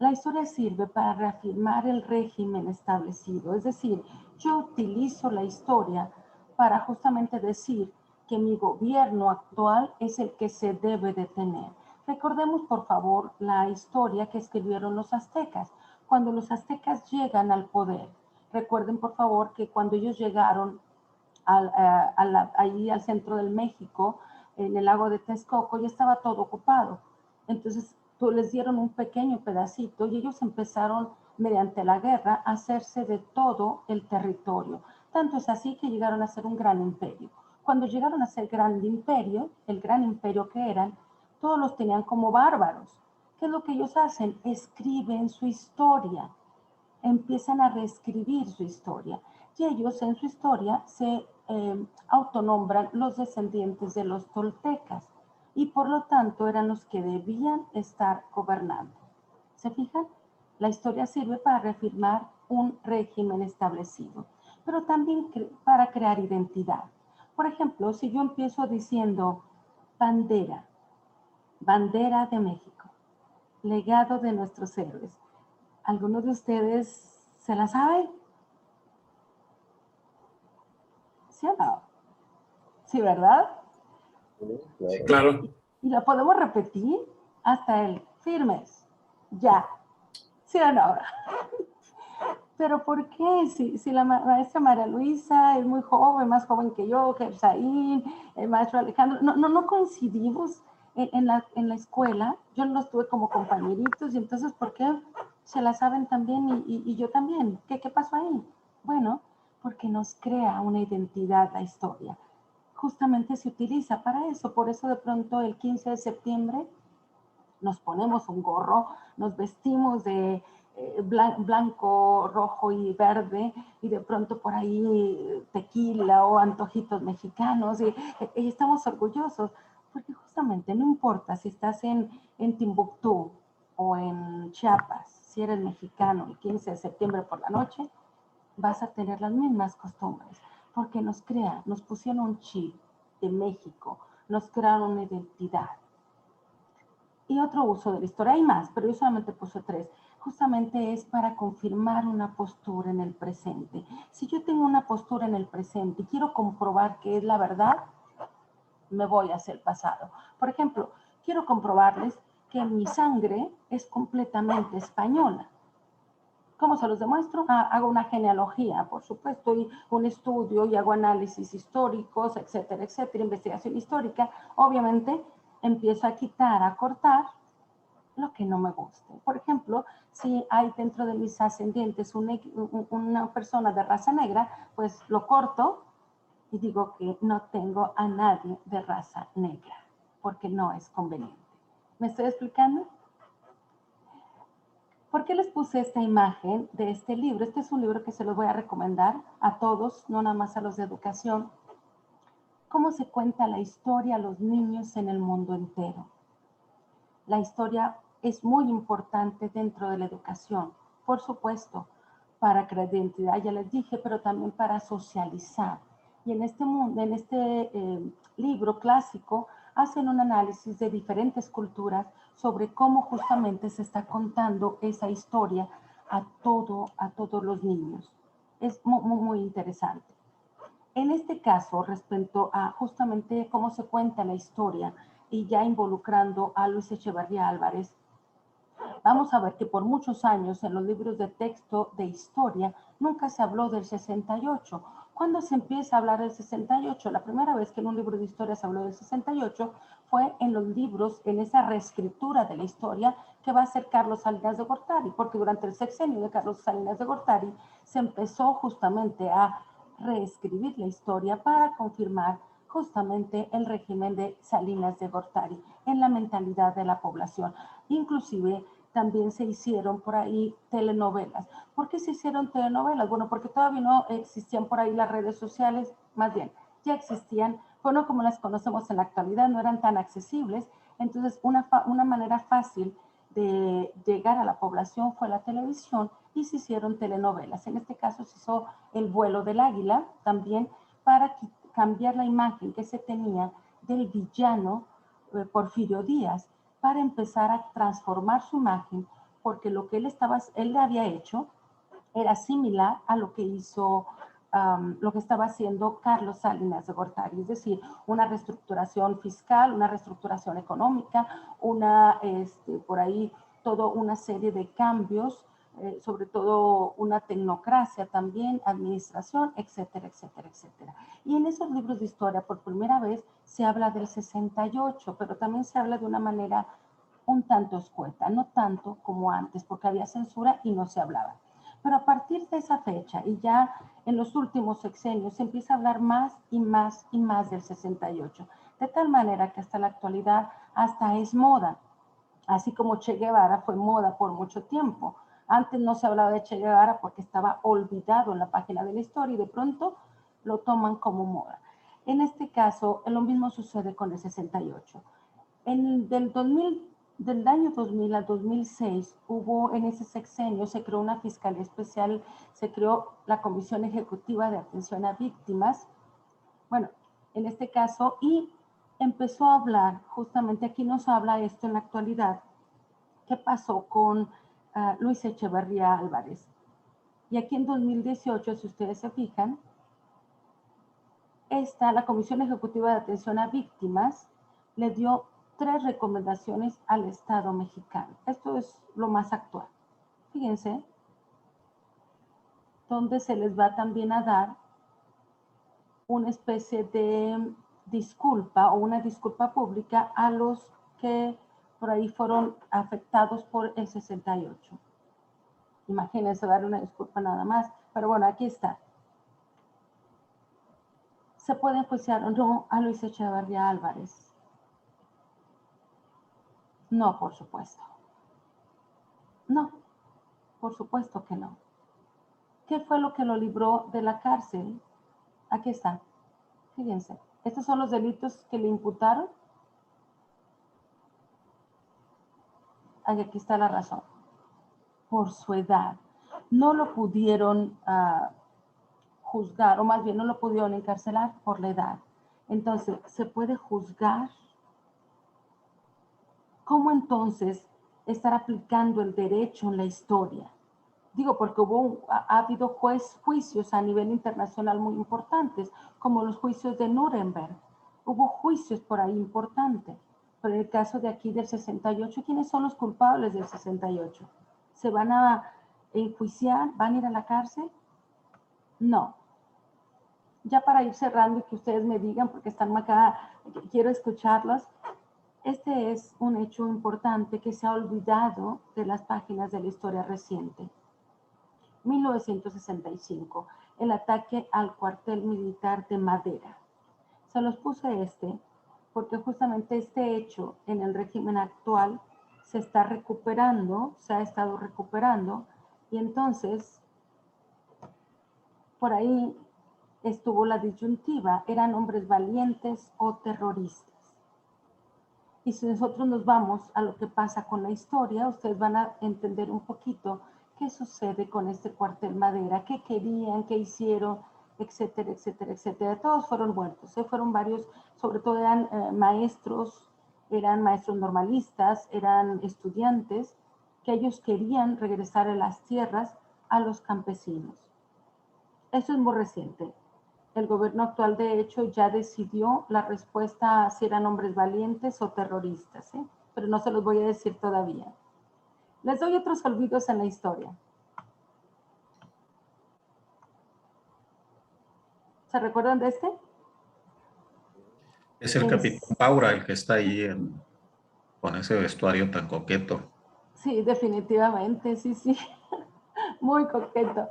La historia sirve para reafirmar el régimen establecido, es decir, yo utilizo la historia para justamente decir que mi gobierno actual es el que se debe de tener. Recordemos, por favor, la historia que escribieron los aztecas. Cuando los aztecas llegan al poder, recuerden, por favor, que cuando ellos llegaron allí al centro del México, en el lago de Texcoco, ya estaba todo ocupado. Entonces, les dieron un pequeño pedacito y ellos empezaron, mediante la guerra, a hacerse de todo el territorio. Tanto es así que llegaron a ser un gran imperio. Cuando llegaron a ser gran imperio, el gran imperio que eran, todos los tenían como bárbaros. ¿Qué es lo que ellos hacen? Escriben su historia, empiezan a reescribir su historia. Y ellos en su historia se autonombran los descendientes de los toltecas y por lo tanto eran los que debían estar gobernando. ¿Se fijan? La historia sirve para reafirmar un régimen establecido, pero también para crear identidad. Por ejemplo, si yo empiezo diciendo bandera, bandera de México, legado de nuestros héroes, ¿algunos de ustedes se la saben? ¿Sí o no? Sí, ¿verdad? Sí, Claro. Y la podemos repetir hasta el firmes. Ya. ¿Sí o no? Pero ¿por qué? Si la maestra María Luisa es muy joven, más joven que yo, que Saín, el maestro Alejandro, no coincidimos en la escuela. Yo los tuve como compañeritos y entonces ¿por qué se la saben también y yo también? ¿Qué pasó ahí? Bueno, porque nos crea una identidad la historia. Justamente se utiliza para eso. Por eso de pronto el 15 de septiembre nos ponemos un gorro, nos vestimos de blanco, rojo y verde, y de pronto por ahí tequila o antojitos mexicanos, y estamos orgullosos, porque justamente no importa si estás en Timbuktu o en Chiapas, si eres mexicano el 15 de septiembre por la noche, vas a tener las mismas costumbres, porque nos pusieron un chip de México, nos crearon una identidad. Y otro uso de la historia, hay más, pero yo solamente puse 3. Justamente es para confirmar una postura en el presente. Si yo tengo una postura en el presente y quiero comprobar que es la verdad, me voy hacia el pasado. Por ejemplo, quiero comprobarles que mi sangre es completamente española. ¿Cómo se los demuestro? Hago una genealogía, por supuesto, y un estudio y hago análisis históricos, etcétera, etcétera, investigación histórica. Obviamente, empiezo a quitar, a cortar lo que no me guste. Por ejemplo, si hay dentro de mis ascendientes una persona de raza negra, pues lo corto y digo que no tengo a nadie de raza negra, porque no es conveniente. ¿Me estoy explicando? ¿Por qué les puse esta imagen de este libro? Este es un libro que se los voy a recomendar a todos, no nada más a los de educación. ¿Cómo se cuenta la historia a los niños en el mundo entero? La historia es muy importante dentro de la educación, por supuesto, para crear identidad, ya les dije, pero también para socializar. Y en este mundo, en este libro clásico, hacen un análisis de diferentes culturas sobre cómo justamente se está contando esa historia a todos los niños. Es muy interesante. En este caso, respecto a justamente cómo se cuenta la historia y ya involucrando a Luis Echeverría Álvarez, vamos a ver que por muchos años en los libros de texto de historia nunca se habló del 68. ¿Cuándo se empieza a hablar del 68? La primera vez que en un libro de historia se habló del 68 fue en los libros, en esa reescritura de la historia que va a hacer Carlos Salinas de Gortari, porque durante el sexenio de Carlos Salinas de Gortari se empezó justamente a reescribir la historia para confirmar justamente el régimen de Salinas de Gortari en la mentalidad de la población. Inclusive también se hicieron por ahí telenovelas. ¿Por qué se hicieron telenovelas? Bueno, porque todavía no existían por ahí las redes sociales, más bien, ya existían, pero no como las conocemos en la actualidad, no eran tan accesibles. Entonces, una manera fácil de llegar a la población fue la televisión y se hicieron telenovelas. En este caso se hizo El vuelo del águila también para cambiar la imagen que se tenía del villano Porfirio Díaz, para empezar a transformar su imagen, porque lo que él había hecho era similar a lo que hizo, lo que estaba haciendo Carlos Salinas de Gortari, es decir, una reestructuración fiscal, una reestructuración económica, por ahí toda una serie de cambios, sobre todo una tecnocracia también, administración, etcétera, etcétera, etcétera. Y en esos libros de historia, por primera vez, se habla del 68, pero también se habla de una manera un tanto escueta, no tanto como antes, porque había censura y no se hablaba. Pero a partir de esa fecha, y ya en los últimos sexenios, se empieza a hablar más y más y más del 68, de tal manera que hasta la actualidad hasta es moda, así como Che Guevara fue moda por mucho tiempo. Antes no se hablaba de Che Guevara porque estaba olvidado en la página de la historia y de pronto lo toman como moda. En este caso, lo mismo sucede con el 68. Del año 2000 al 2006 hubo en ese sexenio, se creó una fiscalía especial, se creó la Comisión Ejecutiva de Atención a Víctimas, bueno, en este caso, y empezó a hablar, justamente aquí nos habla esto en la actualidad, qué pasó con Luis Echeverría Álvarez. Y aquí en 2018, si ustedes se fijan, la Comisión Ejecutiva de Atención a Víctimas le dio 3 recomendaciones al Estado mexicano. Esto es lo más actual. Fíjense, donde se les va también a dar una especie de disculpa o una disculpa pública a los que por ahí fueron afectados por el 68. Imagínense dar una disculpa nada más, pero bueno, aquí está. ¿Se puede enjuiciar o no a Luis Echeverría Álvarez? No, por supuesto. No. Por supuesto que no. ¿Qué fue lo que lo libró de la cárcel? Aquí está. Fíjense, estos son los delitos que le imputaron. Aquí está la razón. Por su edad. No lo pudieron juzgar, o más bien no lo pudieron encarcelar por la edad. Entonces, ¿se puede juzgar? ¿Cómo entonces estar aplicando el derecho en la historia? Digo, porque ha habido juicios a nivel internacional muy importantes, como los juicios de Nuremberg. Hubo juicios por ahí importantes. Pero en el caso de aquí del 68, ¿quiénes son los culpables del 68? ¿Se van a enjuiciar? ¿Van a ir a la cárcel? No. Ya para ir cerrando y que ustedes me digan, porque están acá, quiero escucharlos. Este es un hecho importante que se ha olvidado de las páginas de la historia reciente. 1965, el ataque al cuartel militar de Madera. Se los puse porque justamente este hecho en el régimen actual se está recuperando, se ha estado recuperando, y entonces por ahí estuvo la disyuntiva, ¿eran hombres valientes o terroristas? Y si nosotros nos vamos a lo que pasa con la historia, ustedes van a entender un poquito qué sucede con este cuartel Madera, qué querían, qué hicieron, etcétera, etcétera, etcétera. Todos fueron muertos, fueron varios, sobre todo eran maestros normalistas, eran estudiantes, que ellos querían regresar a las tierras a los campesinos. Eso es muy reciente. El gobierno actual, de hecho, ya decidió la respuesta si eran hombres valientes o terroristas, pero no se los voy a decir todavía. Les doy otros olvidos en la historia. ¿Se recuerdan de este? Es el capitán Paura el que está ahí con ese vestuario tan coqueto. Sí, definitivamente, sí, sí. Muy coqueto.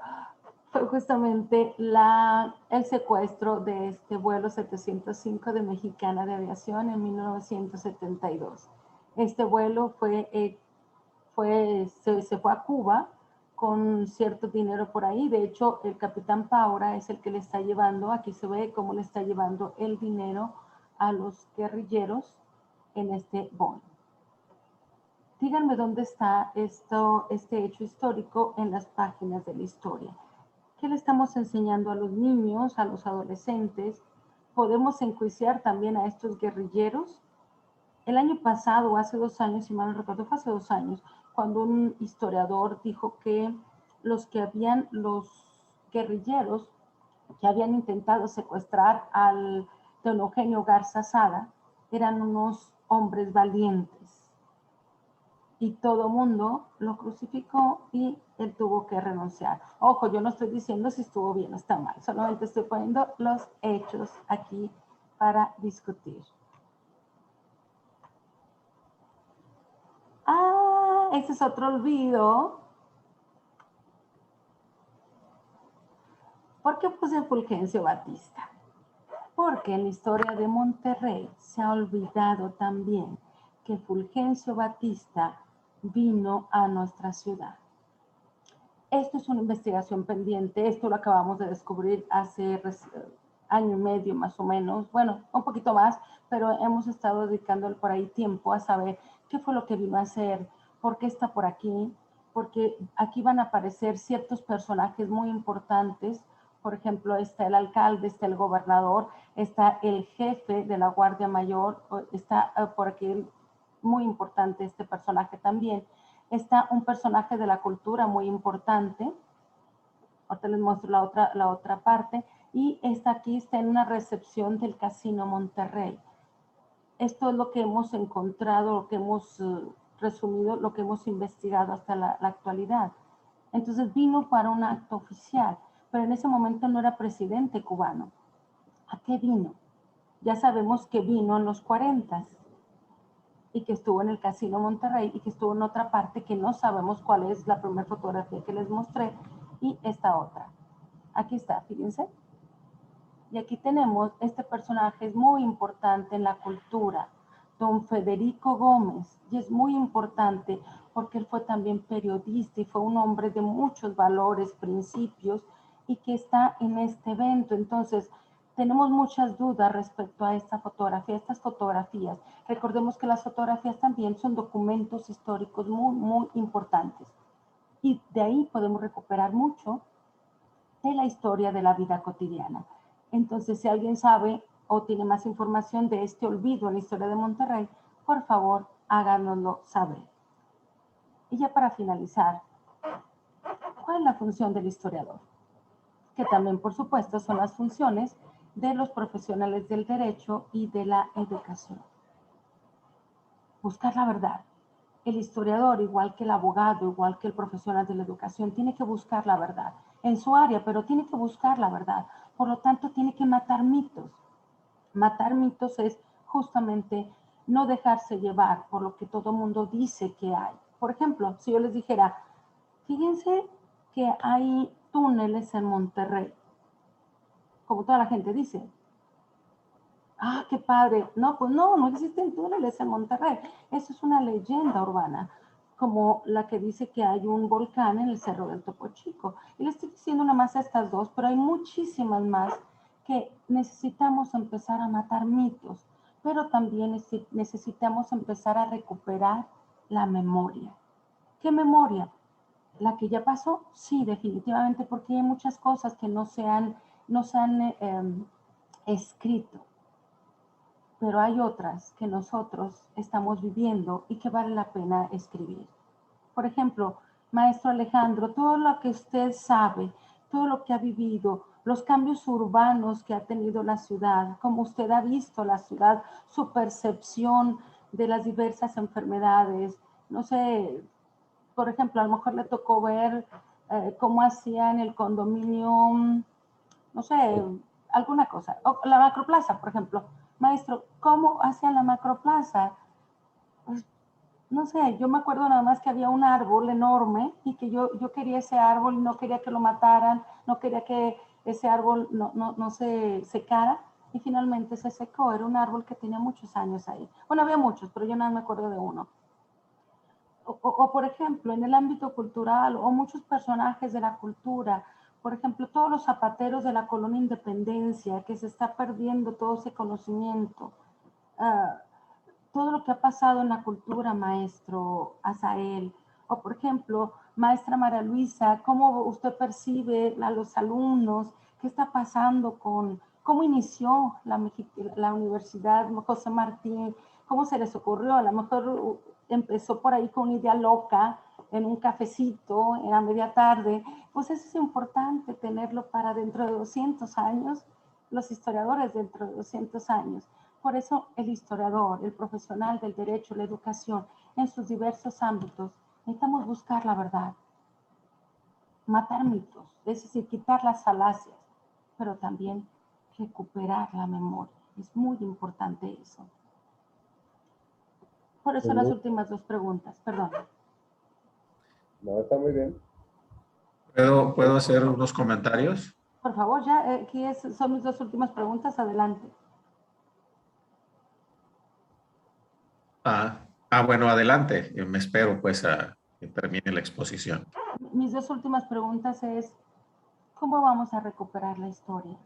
Fue justamente el secuestro de este vuelo 705 de Mexicana de Aviación en 1972. Este vuelo se fue a Cuba con cierto dinero por ahí. De hecho, el capitán Paura es el que le está llevando, aquí se ve cómo le está llevando el dinero a los guerrilleros en este Boeing. Díganme dónde está este hecho histórico en las páginas de la historia. ¿Qué le estamos enseñando a los niños, a los adolescentes? ¿Podemos enjuiciar también a estos guerrilleros? El año pasado, hace 2 años, si mal no recuerdo, fue hace 2 años, cuando un historiador dijo que los guerrilleros que habían intentado secuestrar al don Eugenio Garza Sada eran unos hombres valientes. Y todo mundo lo crucificó y él tuvo que renunciar. Ojo, yo no estoy diciendo si estuvo bien o está mal, solamente estoy poniendo los hechos aquí para discutir. Este es otro olvido. ¿Por qué puse Fulgencio Batista? Porque en la historia de Monterrey se ha olvidado también que Fulgencio Batista vino a nuestra ciudad. Esto es una investigación pendiente, esto lo acabamos de descubrir hace año y medio más o menos, bueno, un poquito más, pero hemos estado dedicando por ahí tiempo a saber qué fue lo que vino a hacer, por qué está por aquí, porque aquí van a aparecer ciertos personajes muy importantes. Por ejemplo, está el alcalde, está el gobernador, está el jefe de la Guardia Mayor, está por aquí muy importante este personaje también. Está un personaje de la cultura muy importante. Ahorita les muestro la otra parte. Y aquí está en una recepción del Casino Monterrey. Esto es lo que hemos encontrado, lo que hemos resumido, lo que hemos investigado hasta la actualidad. Entonces vino para un acto oficial, pero en ese momento no era presidente cubano. ¿A qué vino? Ya sabemos que vino en los 40 y que estuvo en el Casino Monterrey y que estuvo en otra parte que no sabemos cuál es la primera fotografía que les mostré y esta otra. Aquí está, fíjense. Y aquí tenemos, este personaje es muy importante en la cultura, don Federico Gómez, y es muy importante porque él fue también periodista y fue un hombre de muchos valores, principios, y que está en este evento. Entonces, tenemos muchas dudas respecto a esta fotografía, estas fotografías. Recordemos que las fotografías también son documentos históricos muy, muy importantes. Y de ahí podemos recuperar mucho de la historia de la vida cotidiana. Entonces, si alguien sabe o tiene más información de este olvido en la historia de Monterrey, por favor, háganoslo saber. Y ya para finalizar, ¿cuál es la función del historiador? Que también, por supuesto, son las funciones de los profesionales del derecho y de la educación. Buscar la verdad. El historiador, igual que el abogado, igual que el profesional de la educación, tiene que buscar la verdad en su área, pero tiene que buscar la verdad. Por lo tanto, tiene que matar mitos. Matar mitos es justamente no dejarse llevar por lo que todo el mundo dice que hay. Por ejemplo, si yo les dijera, fíjense que hay túneles en Monterrey, como toda la gente dice. Ah, qué padre. No, pues no existen túneles en Monterrey. Eso es una leyenda urbana, como la que dice que hay un volcán en el Cerro del Topo Chico. Y le estoy diciendo nada más a estas dos, pero hay muchísimas más que necesitamos empezar a matar mitos, pero también necesitamos empezar a recuperar la memoria. ¿Qué memoria? ¿La que ya pasó? Sí, definitivamente, porque hay muchas cosas que no se han escrito, pero hay otras que nosotros estamos viviendo y que vale la pena escribir. Por ejemplo, maestro Alejandro, todo lo que usted sabe, todo lo que ha vivido, los cambios urbanos que ha tenido la ciudad, como usted ha visto la ciudad, su percepción de las diversas enfermedades, no sé, por ejemplo, a lo mejor le tocó ver cómo hacían el condominio, no sé, alguna cosa. O la macroplaza, por ejemplo. Maestro, ¿cómo hacían la macroplaza? Pues, no sé, yo me acuerdo nada más que había un árbol enorme y que yo quería ese árbol y no quería que lo mataran, no quería que ese árbol no se secara y finalmente se secó. Era un árbol que tenía muchos años ahí. Bueno, había muchos, pero yo nada me acuerdo de uno. O por ejemplo, en el ámbito cultural o muchos personajes de la cultura, por ejemplo, todos los zapateros de la colonia Independencia, que se está perdiendo todo ese conocimiento. Todo lo que ha pasado en la cultura, maestro Azael. O por ejemplo, maestra María Luisa, ¿cómo usted percibe a los alumnos? ¿Qué está pasando con cómo inició la Universidad José Martín? ¿Cómo se les ocurrió? A lo mejor empezó por ahí con una idea loca, en un cafecito, en la media tarde. Pues eso es importante tenerlo para dentro de 200 años, los historiadores dentro de 200 años. Por eso el historiador, el profesional del derecho, la educación, en sus diversos ámbitos, necesitamos buscar la verdad, matar mitos, es decir, quitar las falacias, pero también recuperar la memoria. Es muy importante eso. Por eso las últimas dos preguntas, perdón. No, está muy bien. ¿Puedo hacer unos comentarios? Por favor, ya aquí son mis dos últimas preguntas, adelante. Bueno, adelante. Me espero pues a que termine la exposición. Mis dos últimas preguntas es, ¿cómo vamos a recuperar la historia?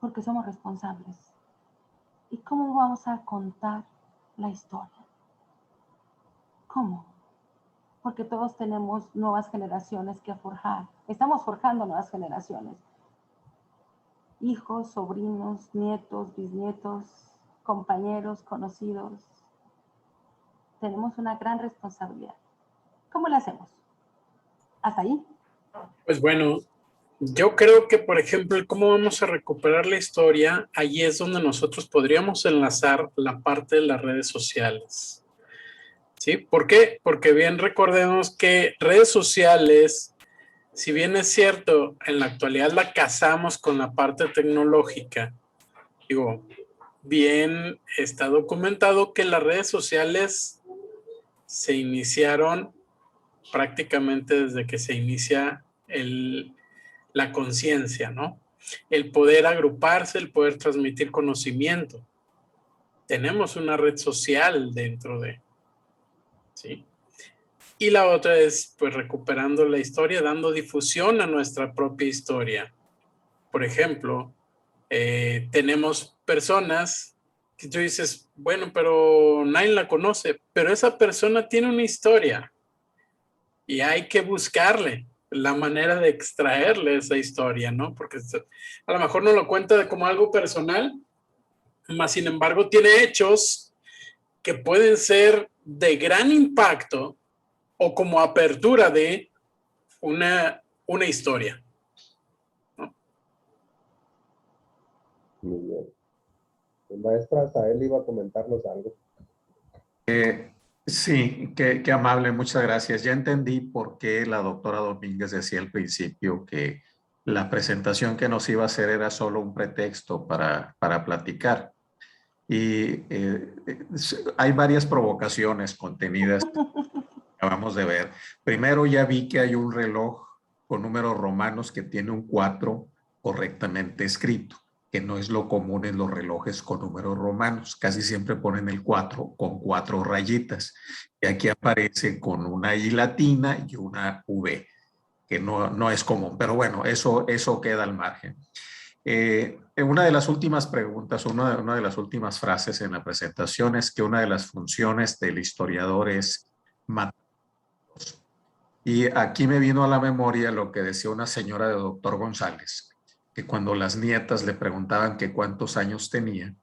Porque somos responsables. ¿Y cómo vamos a contar la historia? ¿Cómo? Porque todos tenemos nuevas generaciones que forjar. Estamos forjando nuevas generaciones. Hijos, sobrinos, nietos, bisnietos, compañeros, conocidos. Tenemos una gran responsabilidad. ¿Cómo le hacemos? ¿Hasta ahí? Pues bueno, yo creo que, por ejemplo, cómo vamos a recuperar la historia, ahí es donde nosotros podríamos enlazar la parte de las redes sociales. ¿Sí? ¿Por qué? Porque bien recordemos que redes sociales, si bien es cierto, en la actualidad la casamos con la parte tecnológica, digo, bien está documentado que las redes sociales se iniciaron prácticamente desde que se inicia la conciencia, ¿no? El poder agruparse, el poder transmitir conocimiento. tenemos una red social dentro de, ¿sí? Y la otra es, pues, recuperando la historia, dando difusión a nuestra propia historia. Por ejemplo, tenemos personas que tú dices, bueno, pero nadie la conoce, pero esa persona tiene una historia y hay que buscarle la manera de extraerle esa historia, ¿no? Porque a lo mejor no lo cuenta como algo personal, mas sin embargo tiene hechos que pueden ser de gran impacto o como apertura de una historia, ¿no? Muy bien. El maestro Azael iba a comentarnos algo. Sí, qué amable, muchas gracias. Ya entendí por qué la doctora Domínguez decía al principio que la presentación que nos iba a hacer era solo un pretexto para platicar. Y hay varias provocaciones contenidas que acabamos de ver. Primero, ya vi que hay un reloj con números romanos que tiene un 4 correctamente escrito, que no es lo común en los relojes con números romanos. Casi siempre ponen el 4 con 4 rayitas. Y aquí aparece con una I latina y una V, que no es común. Pero bueno, eso queda al margen. Una de las últimas preguntas, una de las últimas frases en la presentación es que una de las funciones del historiador es matar. Y aquí me vino a la memoria lo que decía una señora de Doctor González, que cuando las nietas le preguntaban que cuántos años tenía,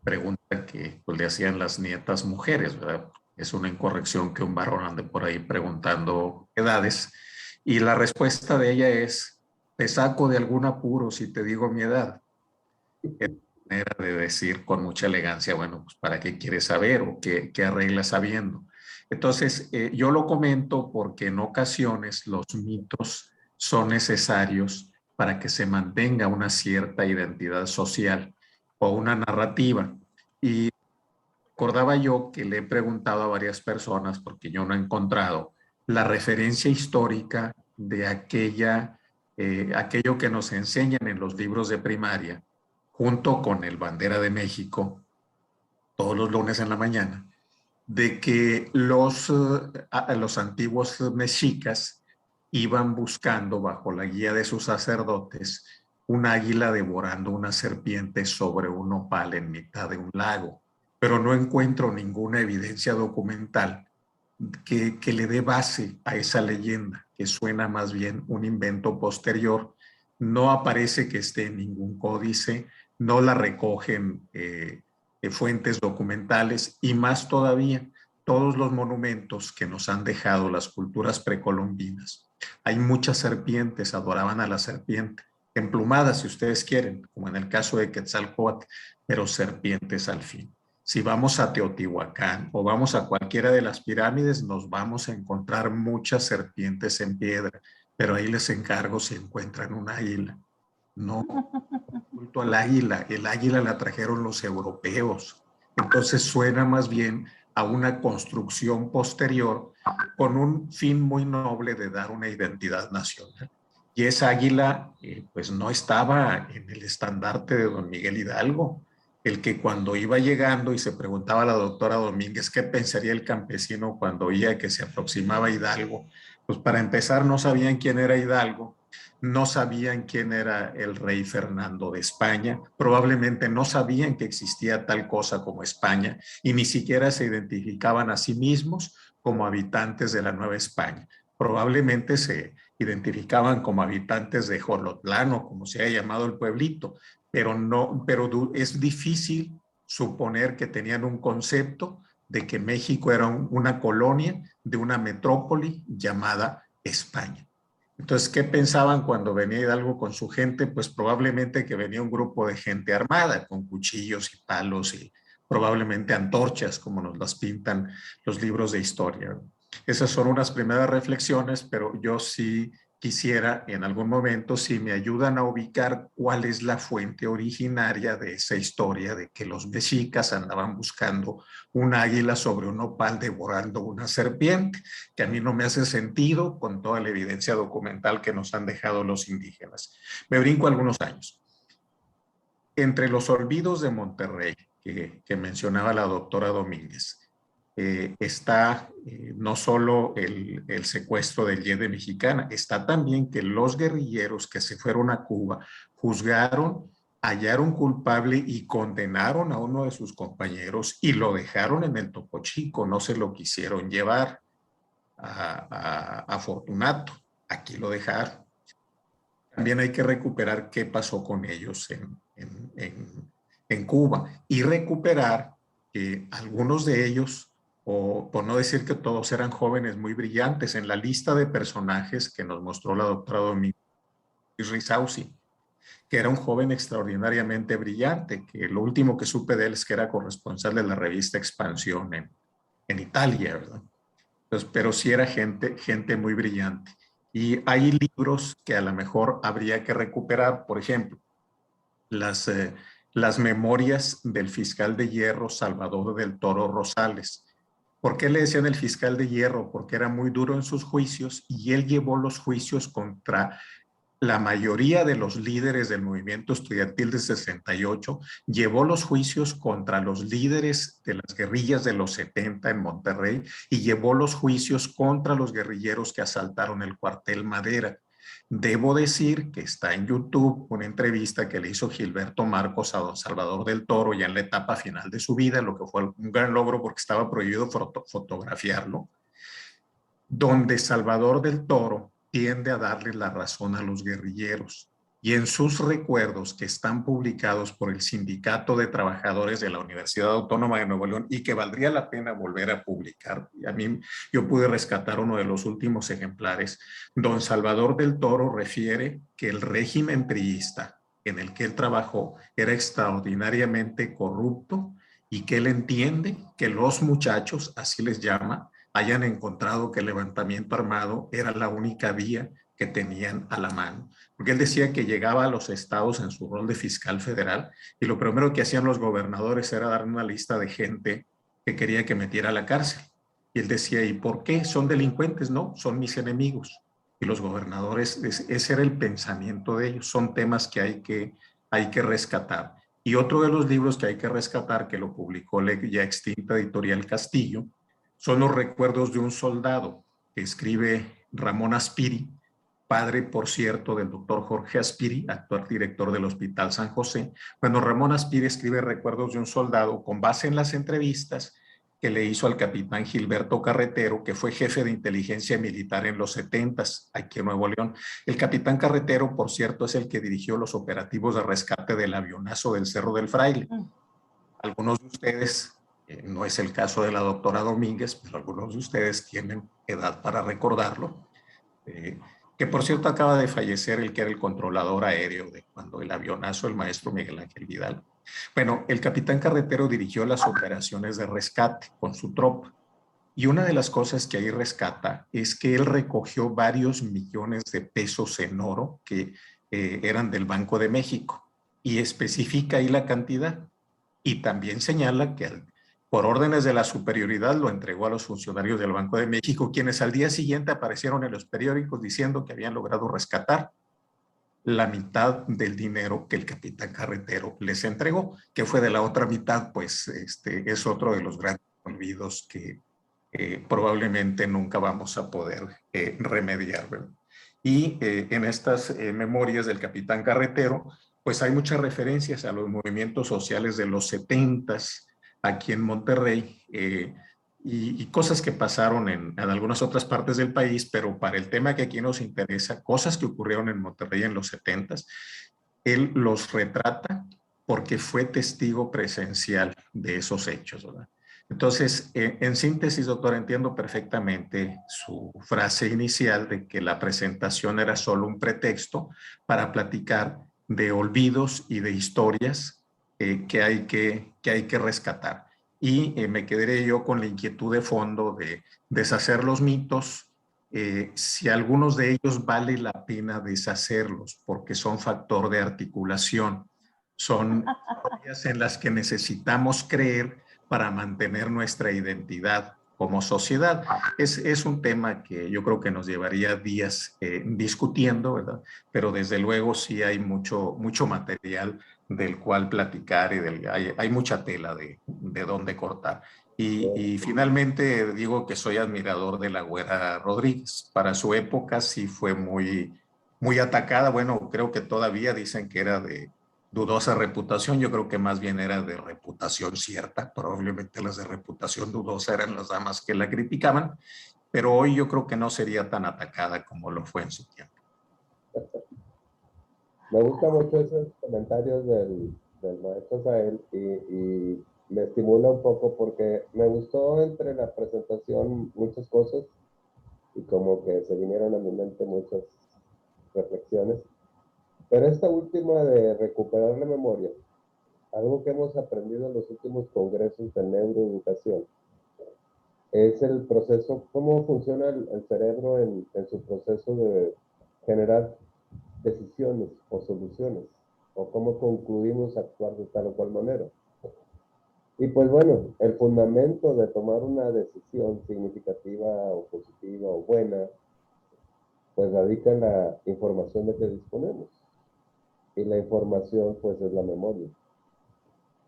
pregunta que pues, le hacían las nietas mujeres, ¿verdad? Es una incorrección que un varón ande por ahí preguntando edades. Y la respuesta de ella es, te saco de algún apuro si te digo mi edad. Es manera de decir con mucha elegancia, bueno, pues ¿para qué quieres saber o qué arreglas sabiendo? Entonces, yo lo comento porque en ocasiones los mitos son necesarios para que se mantenga una cierta identidad social o una narrativa. Y recordaba yo que le he preguntado a varias personas, porque yo no he encontrado la referencia histórica de aquello que nos enseñan en los libros de primaria, junto con el Bandera de México, todos los lunes en la mañana, de que los antiguos mexicas iban buscando bajo la guía de sus sacerdotes un águila devorando una serpiente sobre un nopal en mitad de un lago, pero no encuentro ninguna evidencia documental que le dé base a esa leyenda, que suena más bien un invento posterior. No aparece que esté en ningún códice, no la recogen fuentes documentales y más todavía, todos los monumentos que nos han dejado las culturas precolombinas. Hay muchas serpientes, adoraban a la serpiente, emplumadas si ustedes quieren, como en el caso de Quetzalcóatl, pero serpientes al fin. Si vamos a Teotihuacán o vamos a cualquiera de las pirámides, nos vamos a encontrar muchas serpientes en piedra, pero ahí les encargo si encuentran un águila. No, culto al águila, el águila la trajeron los europeos. Entonces suena más bien a una construcción posterior con un fin muy noble de dar una identidad nacional. Y esa águila pues no estaba en el estandarte de don Miguel Hidalgo, el que cuando iba llegando y se preguntaba a la doctora Domínguez qué pensaría el campesino cuando oía que se aproximaba Hidalgo, pues para empezar no sabían quién era Hidalgo, no sabían quién era el rey Fernando de España, probablemente no sabían que existía tal cosa como España y ni siquiera se identificaban a sí mismos como habitantes de la Nueva España. Probablemente se identificaban como habitantes de Jolotlán o como se haya llamado el pueblito, pero es difícil suponer que tenían un concepto de que México era una colonia de una metrópoli llamada España. Entonces, ¿qué pensaban cuando venía Hidalgo con su gente? Pues probablemente que venía un grupo de gente armada, con cuchillos y palos y probablemente antorchas, como nos las pintan los libros de historia. Esas son unas primeras reflexiones, pero yo sí quisiera en algún momento, si me ayudan a ubicar cuál es la fuente originaria de esa historia de que los mexicas andaban buscando un águila sobre un nopal devorando una serpiente, que a mí no me hace sentido con toda la evidencia documental que nos han dejado los indígenas. Me brinco algunos años. Entre los olvidos de Monterrey que mencionaba la doctora Domínguez. Está no solo el secuestro del Yede Mexicana, está también que los guerrilleros que se fueron a Cuba juzgaron, hallaron culpable y condenaron a uno de sus compañeros y lo dejaron en el Topo Chico, no se lo quisieron llevar a Fortunato, aquí lo dejaron. También hay que recuperar qué pasó con ellos en Cuba y recuperar que algunos de ellos, o por no decir que todos, eran jóvenes muy brillantes. En la lista de personajes que nos mostró la doctora Domínguez Risausi, que era un joven extraordinariamente brillante, que lo último que supe de él es que era corresponsal de la revista Expansión en Italia, ¿verdad? Entonces, pero sí era gente muy brillante. Y hay libros que a lo mejor habría que recuperar, por ejemplo, las memorias del fiscal de hierro Salvador del Toro Rosales. ¿Por qué le decían el fiscal de hierro? Porque era muy duro en sus juicios y él llevó los juicios contra la mayoría de los líderes del movimiento estudiantil de 68, llevó los juicios contra los líderes de las guerrillas de los 70 en Monterrey y llevó los juicios contra los guerrilleros que asaltaron el cuartel Madera. Debo decir que está en YouTube una entrevista que le hizo Gilberto Marcos a don Salvador del Toro ya en la etapa final de su vida, lo que fue un gran logro porque estaba prohibido fotografiarlo, donde Salvador del Toro tiende a darle la razón a los guerrilleros. Y en sus recuerdos, que están publicados por el Sindicato de Trabajadores de la Universidad Autónoma de Nuevo León y que valdría la pena volver a publicar, y a mí yo pude rescatar uno de los últimos ejemplares, don Salvador del Toro refiere que el régimen priista en el que él trabajó era extraordinariamente corrupto y que él entiende que los muchachos, así les llama, hayan encontrado que el levantamiento armado era la única vía que tenían a la mano. Porque él decía que llegaba a los estados en su rol de fiscal federal y lo primero que hacían los gobernadores era dar una lista de gente que quería que metiera a la cárcel. Y él decía, ¿y por qué? ¿Son delincuentes? No, son mis enemigos. Y los gobernadores, ese era el pensamiento de ellos. Son temas que hay que rescatar. Y otro de los libros que hay que rescatar, que lo publicó la ya extinta Editorial Castillo, son los recuerdos de un soldado que escribe Ramón Aspiri, padre, por cierto, del doctor Jorge Aspiri, actual director del Hospital San José. Bueno, Ramón Aspiri escribe recuerdos de un soldado con base en las entrevistas que le hizo al capitán Gilberto Carretero, que fue jefe de inteligencia militar en los 70s aquí en Nuevo León. El capitán Carretero, por cierto, es el que dirigió los operativos de rescate del avionazo del Cerro del Fraile. Algunos de ustedes, no es el caso de la doctora Domínguez, pero algunos de ustedes tienen edad para recordarlo, que por cierto acaba de fallecer el que era el controlador aéreo de cuando el avionazo, el maestro Miguel Ángel Vidal. Bueno, el capitán Carretero dirigió las operaciones de rescate con su tropa y una de las cosas que ahí rescata es que él recogió varios millones de pesos en oro que eran del Banco de México y especifica ahí la cantidad y también señala que por órdenes de la superioridad lo entregó a los funcionarios del Banco de México, quienes al día siguiente aparecieron en los periódicos diciendo que habían logrado rescatar la mitad del dinero que el capitán Carretero les entregó, que fue de la otra mitad, pues es otro de los grandes olvidos que probablemente nunca vamos a poder remediar, ¿verdad? Y en estas memorias del capitán Carretero, pues hay muchas referencias a los movimientos sociales de los 70s, aquí en Monterrey y cosas que pasaron en algunas otras partes del país, pero para el tema que aquí nos interesa, cosas que ocurrieron en Monterrey en los 70s, él los retrata porque fue testigo presencial de esos hechos, ¿verdad? Entonces, en síntesis, doctor, entiendo perfectamente su frase inicial de que la presentación era solo un pretexto para platicar de olvidos y de historias que hay que rescatar. Y me quedaré yo con la inquietud de fondo de deshacer los mitos, si algunos de ellos vale la pena deshacerlos, porque son factor de articulación, son historias en las que necesitamos creer para mantener nuestra identidad como sociedad. Es un tema que yo creo que nos llevaría días discutiendo, ¿verdad? Pero desde luego sí hay mucho material del cual platicar y hay mucha tela de dónde cortar. Y finalmente digo que soy admirador de la Güera Rodríguez. Para su época sí fue muy atacada. Bueno, creo que todavía dicen que era de dudosa reputación. Yo creo que más bien era de reputación cierta. Probablemente las de reputación dudosa eran las damas que la criticaban, pero hoy yo creo que no sería tan atacada como lo fue en su tiempo. Me gustan mucho esos comentarios del maestro Sael y me estimula un poco porque me gustó entre la presentación muchas cosas y como que se vinieron a mi mente muchas reflexiones. Pero esta última de recuperar la memoria, algo que hemos aprendido en los últimos congresos de neuroeducación, es el proceso, cómo funciona el cerebro en su proceso de generar decisiones o soluciones, o cómo concluimos actuar de tal o cual manera. Y pues bueno, el fundamento de tomar una decisión significativa o positiva o buena, pues radica en la información de que disponemos. Y la información pues es la memoria.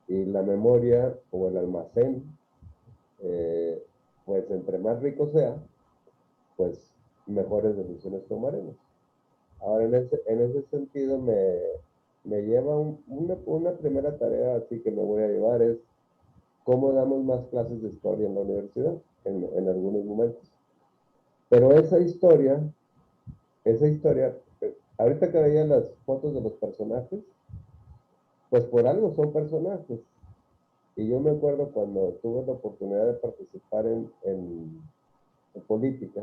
Y la memoria o el almacén, pues entre más rico sea, pues mejores decisiones tomaremos. Ahora, en ese sentido, me lleva una primera tarea así que me voy a llevar es cómo damos más clases de historia en la universidad, en algunos momentos. Pero esa historia, ahorita que veía las fotos de los personajes, pues por algo son personajes. Y yo me acuerdo cuando tuve la oportunidad de participar en política,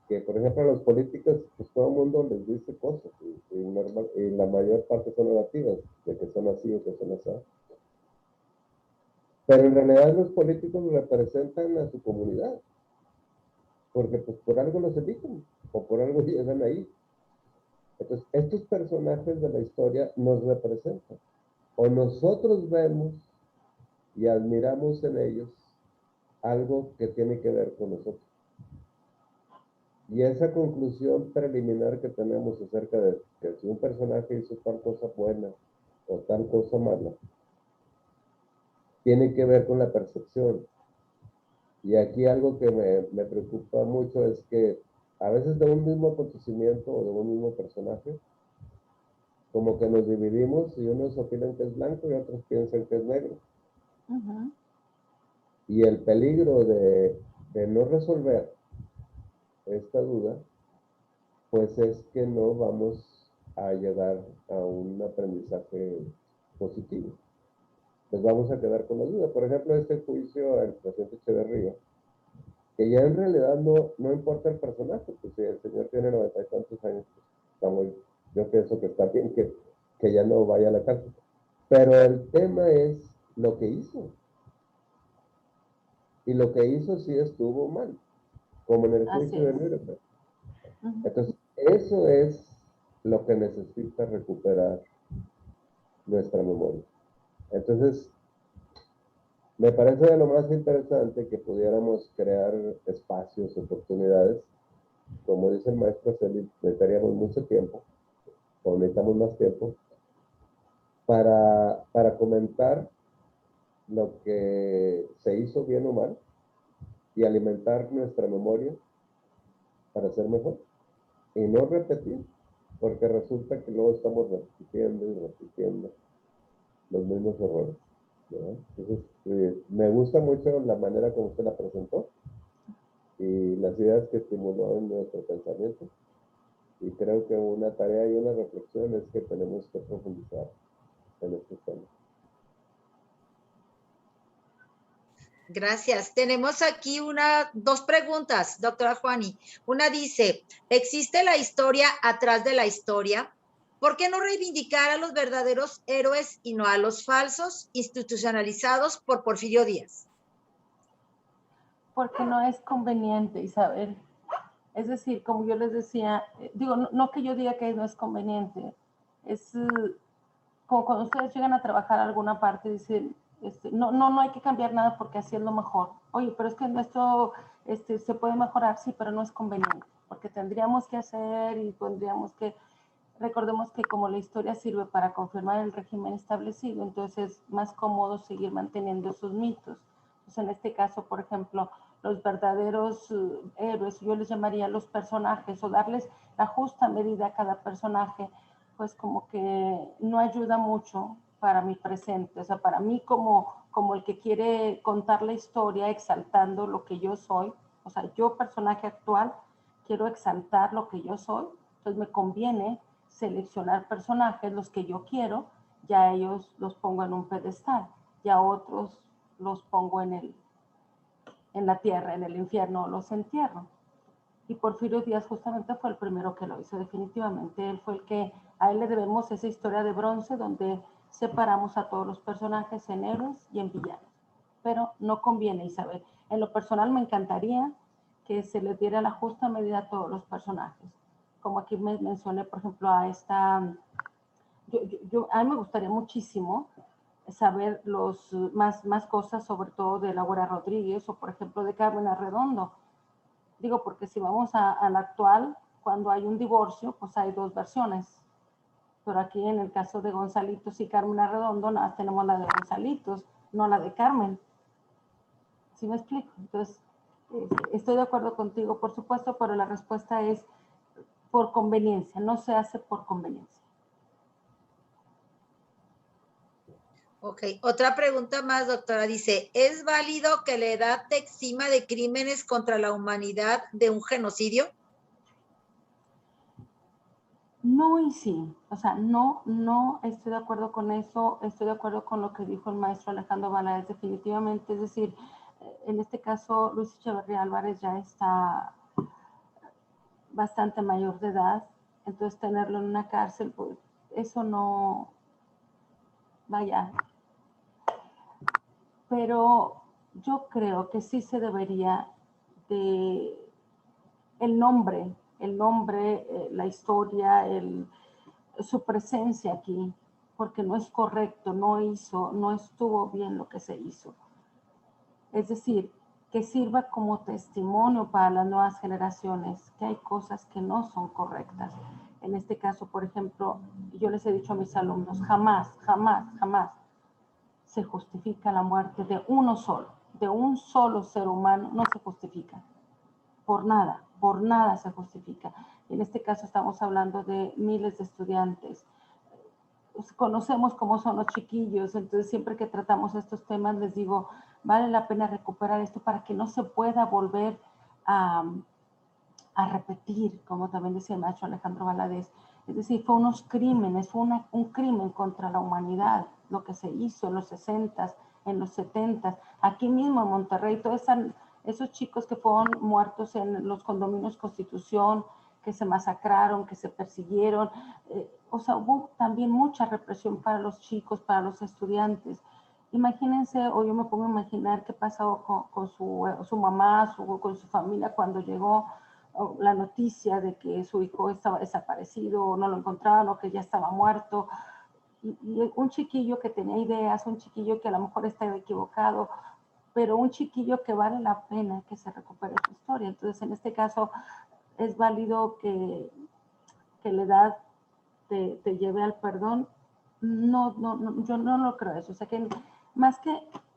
que por ejemplo a los políticos, pues todo el mundo les dice cosas y la mayor parte son negativas, de que son así o que son así. Pero en realidad los políticos representan a su comunidad, porque pues por algo los eligen o por algo llegan ahí. Entonces, estos personajes de la historia nos representan, o nosotros vemos y admiramos en ellos algo que tiene que ver con nosotros. Y esa conclusión preliminar que tenemos acerca de que si un personaje hizo tal cosa buena o tal cosa mala, tiene que ver con la percepción. Y aquí algo que me preocupa mucho es que a veces de un mismo acontecimiento o de un mismo personaje, como que nos dividimos y unos opinan que es blanco y otros piensan que es negro. Y el peligro de no resolver esta duda, pues es que no vamos a llegar a un aprendizaje positivo. Pues vamos a quedar con la duda. Por ejemplo, este juicio al presidente Echeverría, que ya en realidad no importa el personaje, pues si el señor tiene 90 y tantos años, pues yo pienso que está bien que ya no vaya a la cárcel. Pero el tema es lo que hizo. Y lo que hizo sí estuvo mal, como en el juicio de Nuremberg. Entonces, eso es lo que necesita recuperar nuestra memoria. Entonces, me parece de lo más interesante que pudiéramos crear espacios, oportunidades. Como dice el maestro Celis, necesitaríamos mucho tiempo, o necesitamos más tiempo, para comentar lo que se hizo bien o mal y alimentar nuestra memoria para ser mejor. Y no repetir, porque resulta que luego estamos repitiendo y repitiendo los mismos errores, ¿no? Entonces, me gusta mucho la manera como usted la presentó y las ideas que estimuló en nuestro pensamiento. Y creo que una tarea y una reflexión es que tenemos que profundizar en estos temas. Gracias. Tenemos aquí dos preguntas, doctora Juani. Una dice, ¿existe la historia atrás de la historia? ¿Por qué no reivindicar a los verdaderos héroes y no a los falsos institucionalizados por Porfirio Díaz? Porque no es conveniente, Isabel. Es decir, como yo les decía, digo, no que yo diga que no es conveniente, es como cuando ustedes llegan a trabajar a alguna parte, dicen, no hay que cambiar nada porque así es lo mejor. oye, pero es que esto se puede mejorar, sí, pero no es conveniente, porque tendríamos que hacer y tendríamos que, recordemos que como la historia sirve para confirmar el régimen establecido, entonces es más cómodo seguir manteniendo esos mitos. Entonces, en este caso, por ejemplo, los verdaderos héroes, yo les llamaría los personajes, o darles la justa medida a cada personaje, pues como que no ayuda mucho para mi presente, o sea, para mí como el que quiere contar la historia exaltando lo que yo soy, o sea, yo personaje actual quiero exaltar lo que yo soy, entonces me conviene seleccionar personajes, los que yo quiero, ya ellos los pongo en un pedestal, ya otros los pongo en la tierra, en el infierno, los entierro. Y Porfirio Díaz justamente fue el primero que lo hizo, definitivamente. Él fue el que, a él le debemos esa historia de bronce donde separamos a todos los personajes en héroes y en villanos. Pero no conviene, Isabel. En lo personal me encantaría que se les diera la justa medida a todos los personajes. Como aquí me mencioné, por ejemplo, a esta... a mí me gustaría muchísimo saber más cosas, sobre todo de Laura Rodríguez o, por ejemplo, de Carmen Arredondo. Digo, porque si vamos al actual, cuando hay un divorcio, pues hay dos versiones. Pero aquí en el caso de Gonzalitos y Carmen Arredondo, nada más tenemos la de Gonzalitos, no la de Carmen. ¿Sí me explico? Entonces, estoy de acuerdo contigo, por supuesto, pero la respuesta es por conveniencia, no se hace por conveniencia. Ok, otra pregunta más, doctora. Dice, ¿es válido que la edad te exima de crímenes contra la humanidad de un genocidio? No y sí, o sea, no estoy de acuerdo con eso, estoy de acuerdo con lo que dijo el maestro Alejandro Valadez, definitivamente, es decir, en este caso Luis Echeverría Álvarez ya está bastante mayor de edad, entonces tenerlo en una cárcel, pues eso no, vaya, pero yo creo que sí se debería de el nombre, la historia, su presencia aquí, porque no es correcto, no estuvo bien lo que se hizo. Es decir, que sirva como testimonio para las nuevas generaciones, que hay cosas que no son correctas. En este caso, por ejemplo, yo les he dicho a mis alumnos, jamás se justifica la muerte de uno solo, de un solo ser humano, no se justifica. Por nada se justifica. En este caso estamos hablando de miles de estudiantes. Conocemos cómo son los chiquillos, entonces siempre que tratamos estos temas les digo, vale la pena recuperar esto para que no se pueda volver a repetir, como también decía el maestro Alejandro Valadez. Es decir, fue unos crímenes, fue un crimen contra la humanidad, lo que se hizo en los 60s, en los 70s, aquí mismo en Monterrey, todos esos chicos que fueron muertos en los condominios Constitución, que se masacraron, que se persiguieron, o sea, hubo también mucha represión para los chicos, para los estudiantes. Imagínense, o yo me pongo a imaginar qué pasó con su mamá, con su familia cuando llegó la noticia de que su hijo estaba desaparecido, o no lo encontraban, o que ya estaba muerto. Y un chiquillo que tenía ideas, un chiquillo que a lo mejor estaba equivocado, pero un chiquillo que vale la pena que se recupere su historia. Entonces, en este caso, es válido que la edad te lleve al perdón. No, yo no lo creo eso. O sea, que más que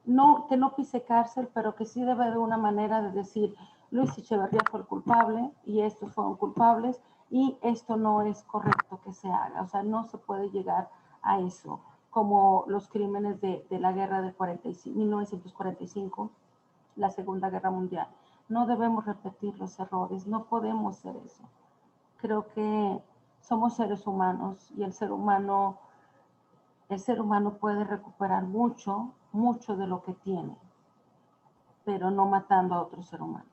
no pise cárcel, pero que sí debe de una manera de decir, Luis Echeverría fue el culpable y estos fueron culpables y esto no es correcto que se haga. O sea, no se puede llegar a eso, como los crímenes de la guerra de 1945, la Segunda Guerra Mundial. No debemos repetir los errores, no podemos hacer eso. Creo que somos seres humanos y el ser humano puede recuperar mucho de lo que tiene, pero no matando a otro ser humano.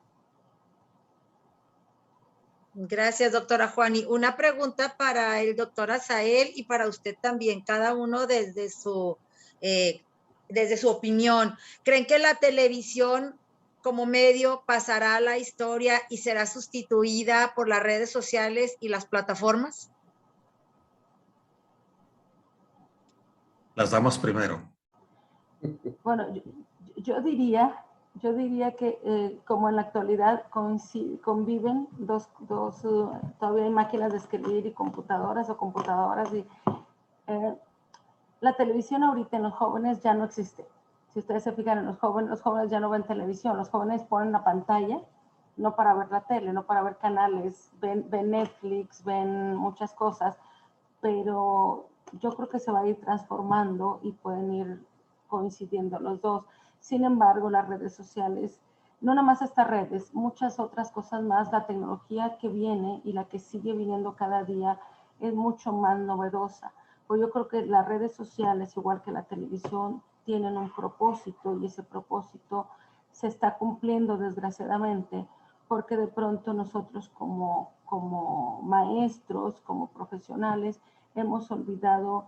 Gracias, doctora Juani. Una pregunta para el doctor Asael y para usted también, cada uno desde su opinión. ¿Creen que la televisión como medio pasará a la historia y será sustituida por las redes sociales y las plataformas? Las damos primero. Bueno, yo diría Yo diría que como en la actualidad conviven todavía hay máquinas de escribir y computadoras y la televisión ahorita en los jóvenes ya no existe. Si ustedes se fijan en los jóvenes ya no ven televisión, los jóvenes ponen la pantalla, no para ver la tele, no para ver canales, ven Netflix, ven muchas cosas, pero yo creo que se va a ir transformando y pueden ir coincidiendo los dos. Sin embargo, las redes sociales, no nada más estas redes, muchas otras cosas más, la tecnología que viene y la que sigue viniendo cada día es mucho más novedosa. Pues yo creo que las redes sociales, igual que la televisión, tienen un propósito y ese propósito se está cumpliendo desgraciadamente, porque de pronto nosotros como maestros, como profesionales, hemos olvidado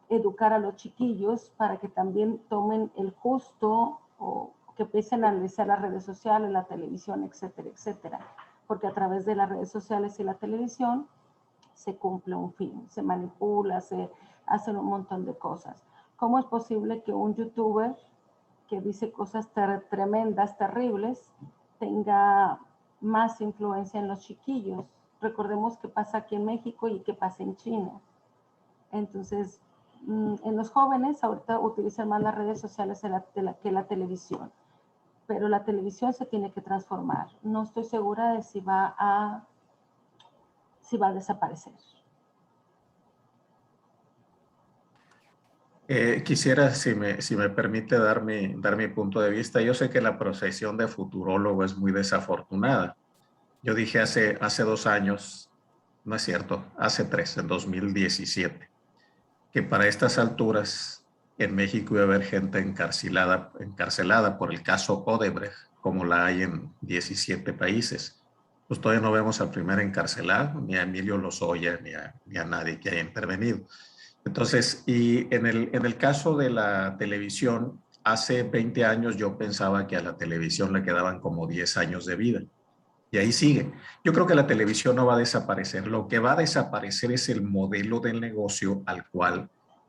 educar a los chiquillos para que también tomen el gusto o que empiecen a analizar las redes sociales, la televisión, etcétera, etcétera. Porque a través de las redes sociales y la televisión se cumple un fin, se manipula, se hacen un montón de cosas. ¿Cómo es posible que un youtuber que dice cosas tremendas, terribles, tenga más influencia en los chiquillos? Recordemos qué pasa aquí en México y qué pasa en China. Entonces, en los jóvenes ahorita utilizan más las redes sociales que la televisión, pero la televisión se tiene que transformar. No estoy segura de si va a desaparecer. Quisiera, si me permite, dar mi punto de vista. Yo sé que la profesión de futurólogo es muy desafortunada. Yo dije hace 2 años, no es cierto, hace 3, en 2017, que para estas alturas en México iba a haber gente encarcelada por el caso Odebrecht, como la hay en 17 países. Pues todavía no vemos al primer encarcelado, ni a Emilio Lozoya, ni a nadie que haya intervenido. Entonces, y en el caso de la televisión, hace 20 años yo pensaba que a la televisión le quedaban como 10 años de vida. Y ahí sigue. Yo creo que la televisión no va a desaparecer. Lo que va a desaparecer es el modelo del negocio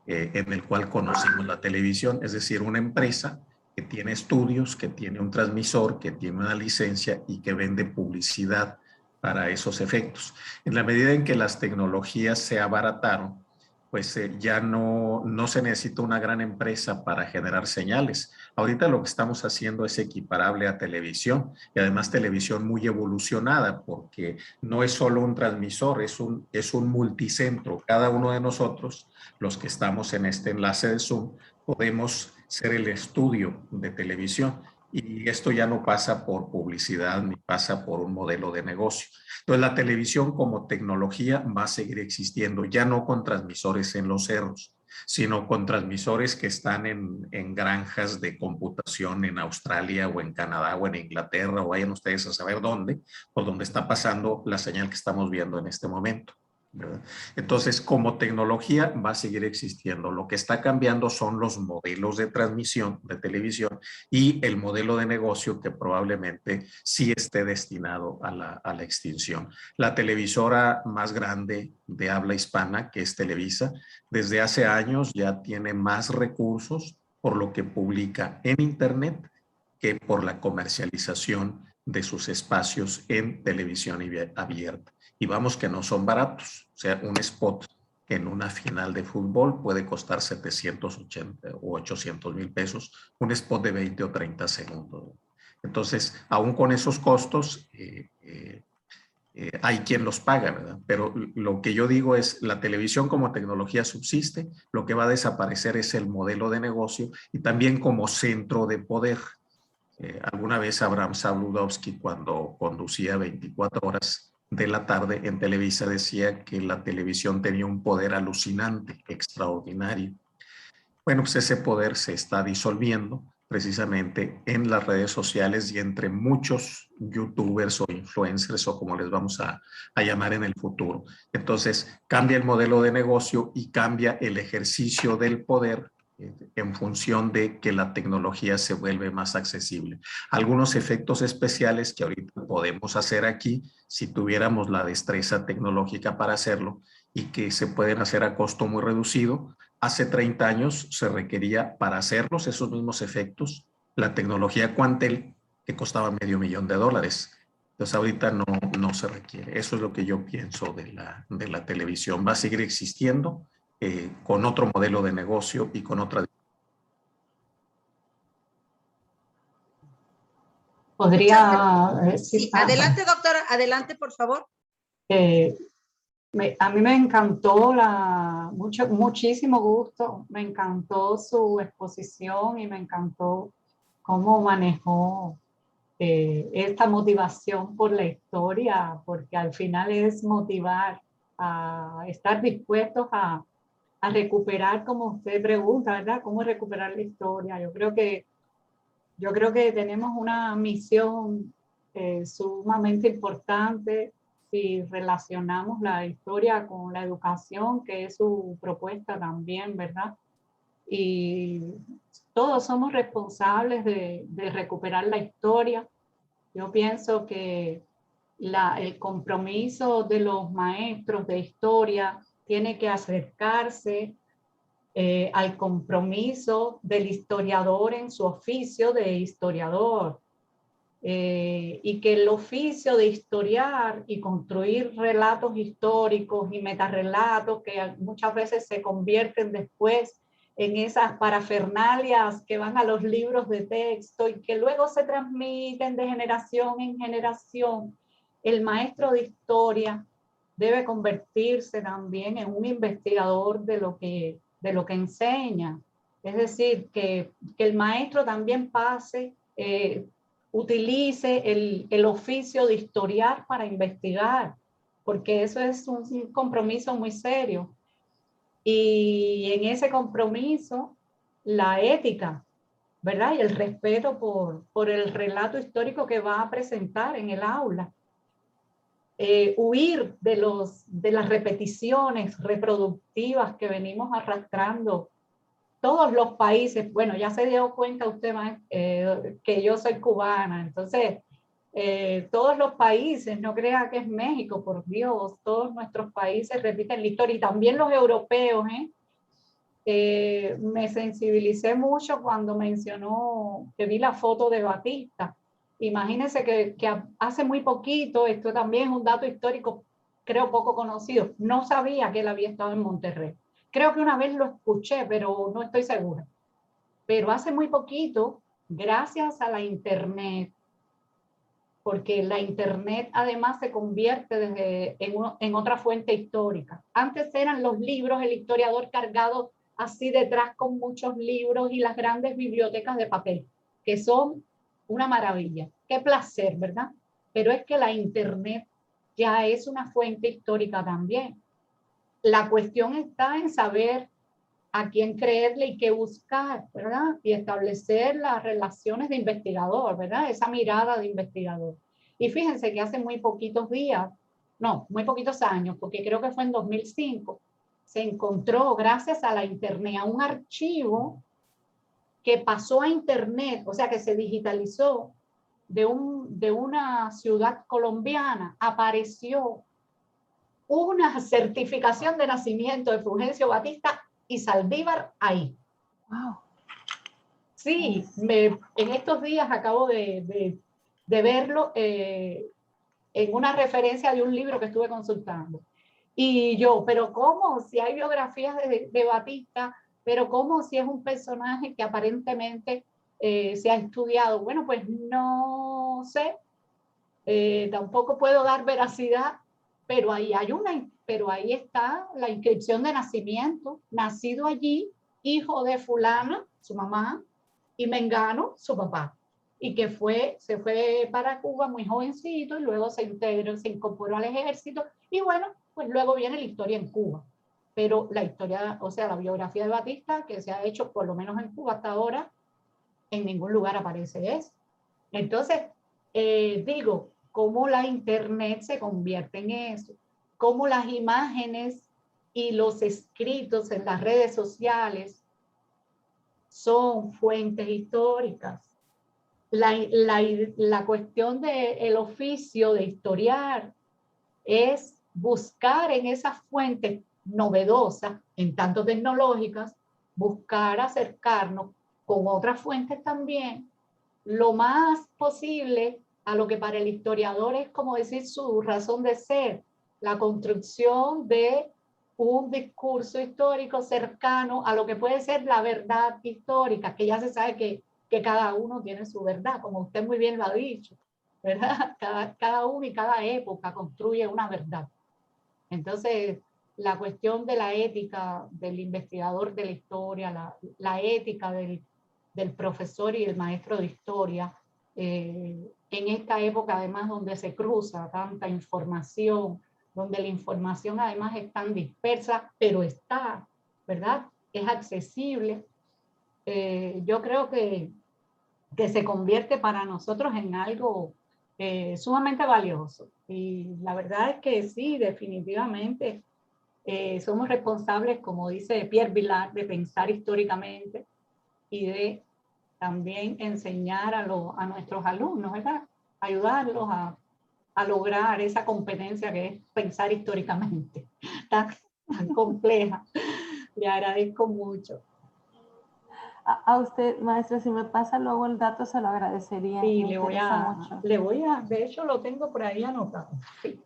en el cual conocimos la televisión. Es decir, una empresa que tiene estudios, que tiene un transmisor, que tiene una licencia y que vende publicidad para esos efectos. En la medida en que las tecnologías se abarataron, pues ya no se necesita una gran empresa para generar señales. Ahorita lo que estamos haciendo es equiparable a televisión, y además televisión muy evolucionada, porque no es solo un transmisor, es un multicentro. Cada uno de nosotros, los que estamos en este enlace de Zoom, podemos ser el estudio de televisión. Y esto ya no pasa por publicidad ni pasa por un modelo de negocio. Entonces la televisión como tecnología va a seguir existiendo, ya no con transmisores en los cerros, sino con transmisores que están en granjas de computación en Australia o en Canadá o en Inglaterra, o vayan ustedes a saber dónde, por donde está pasando la señal que estamos viendo en este momento, ¿verdad? Entonces, como tecnología va a seguir existiendo. Lo que está cambiando son los modelos de transmisión de televisión y el modelo de negocio, que probablemente sí esté destinado a la extinción. La televisora más grande de habla hispana, que es Televisa, desde hace años ya tiene más recursos por lo que publica en Internet que por la comercialización de sus espacios en televisión abierta. Y vamos que no son baratos. O sea, un spot en una final de fútbol puede costar 780 o 800 mil pesos, un spot de 20 o 30 segundos. Entonces, aún con esos costos, hay quien los paga, ¿verdad? Pero lo que yo digo es, la televisión como tecnología subsiste, lo que va a desaparecer es el modelo de negocio y también como centro de poder. Alguna vez Abraham Sabludowski, cuando conducía 24 horas de la tarde en Televisa, decía que la televisión tenía un poder alucinante, extraordinario. Bueno, pues ese poder se está disolviendo precisamente en las redes sociales y entre muchos youtubers o influencers, o como les vamos a llamar en el futuro. Entonces, cambia el modelo de negocio y cambia el ejercicio del poder en función de que la tecnología se vuelve más accesible. Algunos efectos especiales que ahorita podemos hacer aquí, si tuviéramos la destreza tecnológica para hacerlo, y que se pueden hacer a costo muy reducido. Hace 30 años se requería para hacerlos esos mismos efectos la tecnología Quantel, que costaba $500,000. Entonces ahorita no se requiere. Eso es lo que yo pienso de la televisión. Va a seguir existiendo con otro modelo de negocio y con otra. Podría... Sí, adelante, doctora, adelante, por favor. A mí me encantó muchísimo gusto, me encantó su exposición y me encantó cómo manejó esta motivación por la historia, porque al final es motivar a estar dispuestos a recuperar, como usted pregunta, ¿verdad? ¿Cómo recuperar la historia? Yo creo que tenemos una misión sumamente importante si relacionamos la historia con la educación, que es su propuesta también, ¿verdad? Y todos somos responsables de recuperar la historia. Yo pienso que el compromiso de los maestros de historia tiene que acercarse al compromiso del historiador en su oficio de historiador. Y que el oficio de historiar y construir relatos históricos y metarrelatos que muchas veces se convierten después en esas parafernalias que van a los libros de texto y que luego se transmiten de generación en generación, el maestro de historia debe convertirse también en un investigador de lo que enseña. Es decir, que el maestro también utilice el oficio de historiar para investigar, porque eso es un compromiso muy serio. Y en ese compromiso, la ética, ¿verdad? Y el respeto por el relato histórico que va a presentar en el aula. Huir de las repeticiones reproductivas que venimos arrastrando todos los países. Bueno, ya se dio cuenta usted que yo soy cubana, entonces todos los países, no crea que es México, por Dios, todos nuestros países repiten la historia y también los europeos. Me sensibilicé mucho cuando mencionó que vi la foto de Batista. Imagínense que hace muy poquito, esto también es un dato histórico, creo poco conocido, no sabía que él había estado en Monterrey. Creo que una vez lo escuché, pero no estoy segura. Pero hace muy poquito, gracias a la internet, porque la internet además se convierte en otra fuente histórica. Antes eran los libros, el historiador cargado así detrás con muchos libros y las grandes bibliotecas de papel, que son una maravilla. Qué placer, ¿verdad? Pero es que la internet ya es una fuente histórica también. La cuestión está en saber a quién creerle y qué buscar, ¿verdad? Y establecer las relaciones de investigador, ¿verdad? Esa mirada de investigador. Y fíjense que hace muy poquitos días, no, muy poquitos años, porque creo que fue en 2005, se encontró, gracias a la internet, a un archivo que pasó a internet, o sea, que se digitalizó de una ciudad colombiana, apareció una certificación de nacimiento de Fulgencio Batista y Saldívar ahí. Wow. Sí, en estos días acabo de verlo en una referencia de un libro que estuve consultando. Y yo, pero ¿cómo? Si hay biografías de Batista, pero ¿cómo? Si es un personaje que aparentemente se ha estudiado. Bueno, pues no sé, tampoco puedo dar veracidad, pero ahí está la inscripción de nacimiento, nacido allí, hijo de fulana, su mamá, y mengano, su papá, y que se fue para Cuba muy jovencito y luego se incorporó al ejército, y bueno, pues luego viene la historia en Cuba. Pero la historia, o sea, la biografía de Batista, que se ha hecho por lo menos en Cuba hasta ahora, en ningún lugar aparece eso. Entonces, digo, cómo la internet se convierte en eso, cómo las imágenes y los escritos en las redes sociales son fuentes históricas. La cuestión del oficio de historiar es buscar en esas fuentes novedosas, en tanto tecnológicas, buscar acercarnos con otras fuentes también lo más posible a lo que para el historiador es como decir su razón de ser, la construcción de un discurso histórico cercano a lo que puede ser la verdad histórica, que ya se sabe que cada uno tiene su verdad, como usted muy bien lo ha dicho, ¿verdad? Cada uno y cada época construye una verdad. Entonces, la cuestión de la ética del investigador de la historia, la ética del profesor y el maestro de historia, en esta época además donde se cruza tanta información, donde la información además es tan dispersa, pero está, ¿verdad? Es accesible. Yo creo que se convierte para nosotros en algo sumamente valioso. Y la verdad es que sí, definitivamente somos responsables, como dice Pierre Vilar, de pensar históricamente y de también enseñar a nuestros alumnos, ¿verdad? Ayudarlos a lograr esa competencia que es pensar históricamente, tan compleja. Le agradezco mucho. A usted, maestra, si me pasa luego el dato, se lo agradecería. Sí, me interesa mucho. de hecho lo tengo por ahí anotado. Sí,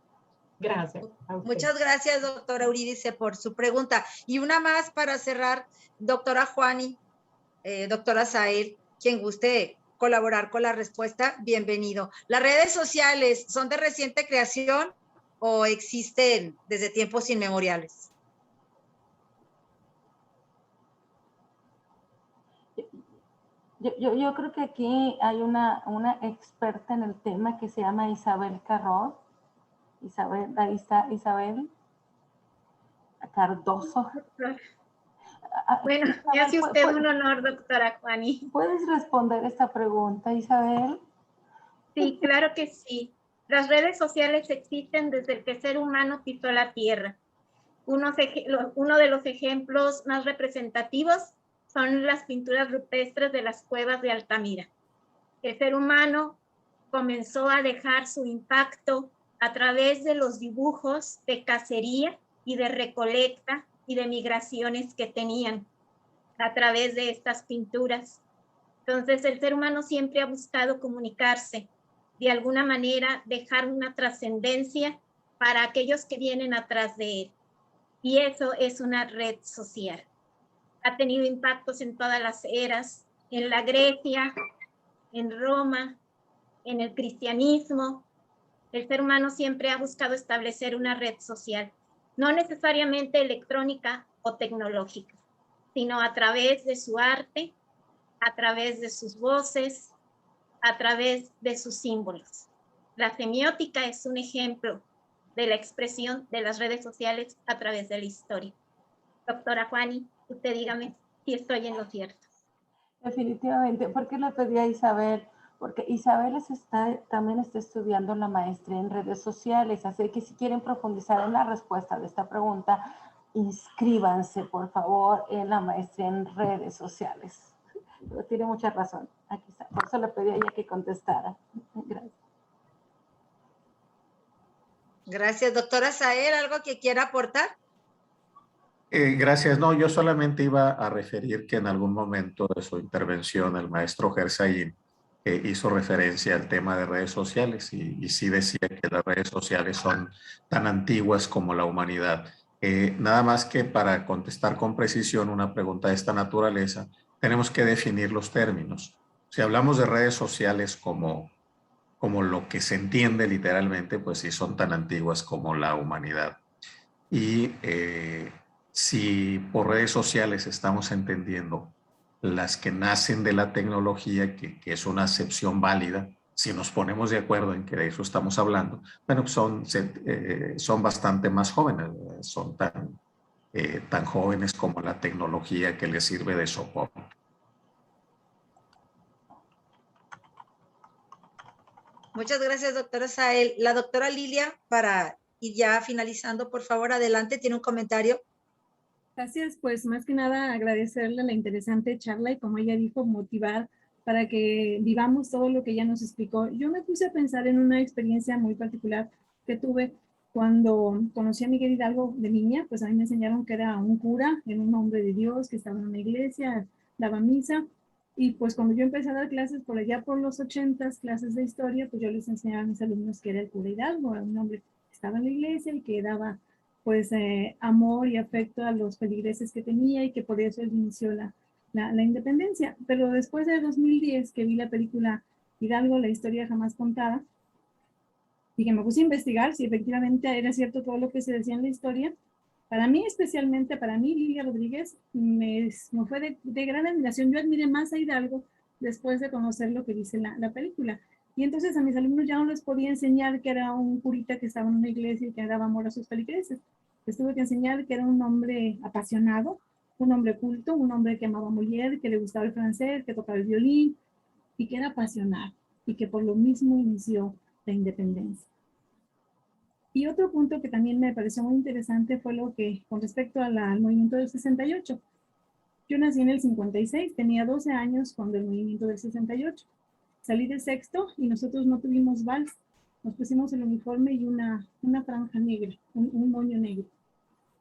gracias. Muchas gracias, doctora Eurídice, por su pregunta. Y una más para cerrar, doctora Juani, doctora Sael, quien guste colaborar con la respuesta, bienvenido. ¿Las redes sociales son de reciente creación o existen desde tiempos inmemoriales? Yo creo que aquí hay una experta en el tema que se llama Isabel Carrot. Isabel, ahí está Isabel Cardoso. Bueno, me hace usted un honor, doctora Juani. ¿Puedes responder esta pregunta, Isabel? Sí, claro que sí. Las redes sociales existen desde el que el ser humano pisó la tierra. Uno de los ejemplos más representativos son las pinturas rupestres de las cuevas de Altamira. El ser humano comenzó a dejar su impacto a través de los dibujos de cacería y de recolecta y de migraciones que tenían a través de estas pinturas. Entonces, el ser humano siempre ha buscado comunicarse, de alguna manera dejar una trascendencia para aquellos que vienen atrás de él. Y eso es una red social. Ha tenido impactos en todas las eras, en la Grecia, en Roma, en el cristianismo. El ser humano siempre ha buscado establecer una red social, no necesariamente electrónica o tecnológica, sino a través de su arte, a través de sus voces, a través de sus símbolos. La semiótica es un ejemplo de la expresión de las redes sociales a través de la historia. Doctora Juani, usted dígame si estoy en lo cierto. Definitivamente. ¿Por qué le pedí a Isabel? Porque Isabel también está estudiando la maestría en redes sociales, así que si quieren profundizar en la respuesta de esta pregunta, inscríbanse, por favor, en la maestría en redes sociales. Pero tiene mucha razón. Aquí está. Por eso le pedí a ella que contestara. Gracias. Gracias, doctora Sael. ¿Algo que quiera aportar? Gracias. No, yo solamente iba a referir que en algún momento de su intervención el maestro Gersaín hizo referencia al tema de redes sociales y sí decía que las redes sociales son tan antiguas como la humanidad. Nada más que para contestar con precisión una pregunta de esta naturaleza, tenemos que definir los términos. Si hablamos de redes sociales como lo que se entiende literalmente, pues sí son tan antiguas como la humanidad. Y si por redes sociales estamos entendiendo las que nacen de la tecnología, que es una acepción válida, si nos ponemos de acuerdo en que de eso estamos hablando, bueno, son bastante más jóvenes, son tan jóvenes como la tecnología que les sirve de soporte. Muchas gracias, doctora Sael. La doctora Lilia, para ir ya finalizando, por favor, adelante, tiene un comentario. Gracias, pues más que nada agradecerle la interesante charla y como ella dijo, motivar para que vivamos todo lo que ella nos explicó. Yo me puse a pensar en una experiencia muy particular que tuve cuando conocí a Miguel Hidalgo de niña, pues a mí me enseñaron que era un cura, era un hombre de Dios, que estaba en una iglesia, daba misa, Y pues cuando yo empecé a dar clases por allá por los 80s, clases de historia, pues yo les enseñaba a mis alumnos que era el cura Hidalgo, era un hombre que estaba en la iglesia y que daba pues amor y afecto a los feligreses que tenía y que por eso él inició la independencia. Pero después de 2010 que vi la película Hidalgo, la historia jamás contada, y que me puse a investigar si efectivamente era cierto todo lo que se decía en la historia, para mí especialmente, para mí Lilia Rodríguez me fue de gran admiración. Yo admiré más a Hidalgo después de conocer lo que dice la película. Y entonces a mis alumnos ya no les podía enseñar que era un curita que estaba en una iglesia y que daba amor a sus feligreses. Les tuve que enseñar que era un hombre apasionado, un hombre culto, un hombre que amaba a Molière, que le gustaba el francés, que tocaba el violín y que era apasionado y que por lo mismo inició la independencia. Y otro punto que también me pareció muy interesante fue lo que, con respecto al movimiento del 68. Yo nací en el 56, tenía 12 años cuando el movimiento del 68. Salí de sexto y nosotros no tuvimos vals. Nos pusimos el uniforme y una franja negra, un moño negro.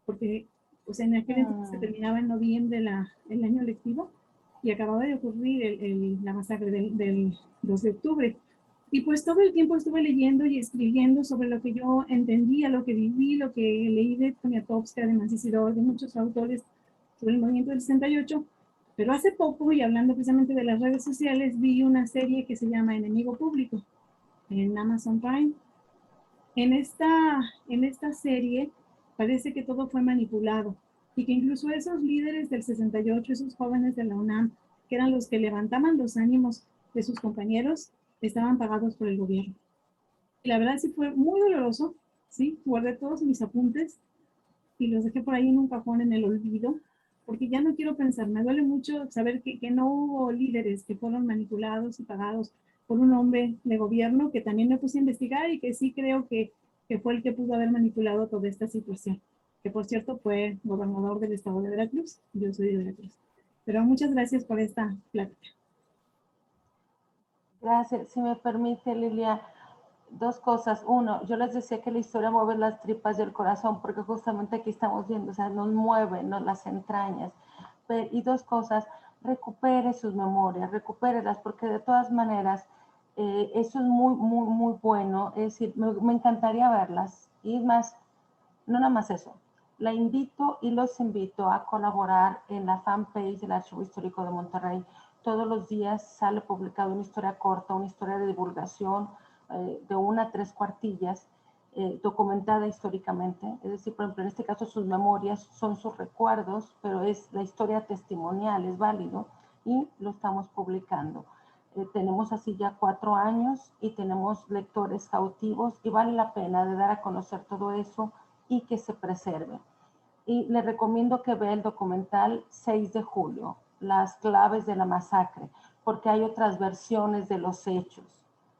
Porque pues en aquel entonces se terminaba en noviembre el año lectivo y acababa de ocurrir la masacre del 2 de octubre. Y pues todo el tiempo estuve leyendo y escribiendo sobre lo que yo entendía, lo que viví, lo que leí de Poniatowska, de Mancisidor, de muchos autores sobre el movimiento del 68. Pero hace poco, y hablando precisamente de las redes sociales, vi una serie que se llama Enemigo Público en Amazon Prime. En esta serie parece que todo fue manipulado y que incluso esos líderes del 68, esos jóvenes de la UNAM, que eran los que levantaban los ánimos de sus compañeros, estaban pagados por el gobierno. Y la verdad sí fue muy doloroso, ¿sí? Guardé todos mis apuntes y los dejé por ahí en un cajón en el olvido, porque ya no quiero pensar, me duele mucho saber que no hubo líderes que fueron manipulados y pagados por un hombre de gobierno que también me puse a investigar y que sí creo que fue el que pudo haber manipulado toda esta situación, que por cierto fue gobernador del estado de Veracruz, yo soy de Veracruz. Pero muchas gracias por esta plática. Gracias. Si me permite, Lilia, dos cosas. Uno, yo les decía que la historia mueve las tripas y el corazón, porque justamente aquí estamos viendo, o sea, nos mueve, ¿no?, las entrañas. Y dos cosas, recupere sus memorias, recupérelas, porque de todas maneras, eso es muy, muy, muy bueno. Es decir, me encantaría verlas. Y más, no nada más eso. La invito y los invito a colaborar en la fanpage del Archivo Histórico de Monterrey. Todos los días sale publicada una historia corta, una historia de divulgación de 1 a 3 cuartillas, documentada históricamente. Es decir, por ejemplo, en este caso sus memorias son sus recuerdos, pero es la historia testimonial, es válido, y lo estamos publicando. Tenemos así ya 4 años y tenemos lectores cautivos y vale la pena de dar a conocer todo eso y que se preserve. Y le recomiendo que vea el documental 6 de julio, Las claves de la masacre, porque hay otras versiones de los hechos.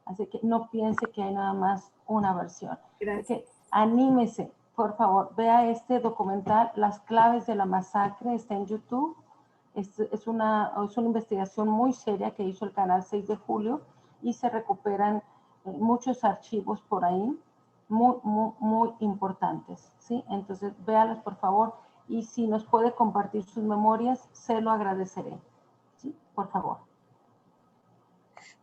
Así que no piense que hay nada más una versión. Así que anímese, por favor, vea este documental, Las claves de la masacre, está en YouTube. Es una investigación muy seria que hizo el canal 6 de julio y se recuperan muchos archivos por ahí, muy, muy, muy importantes, ¿sí? Entonces, véalas, por favor, y si nos puede compartir sus memorias, se lo agradeceré, ¿sí? Por favor.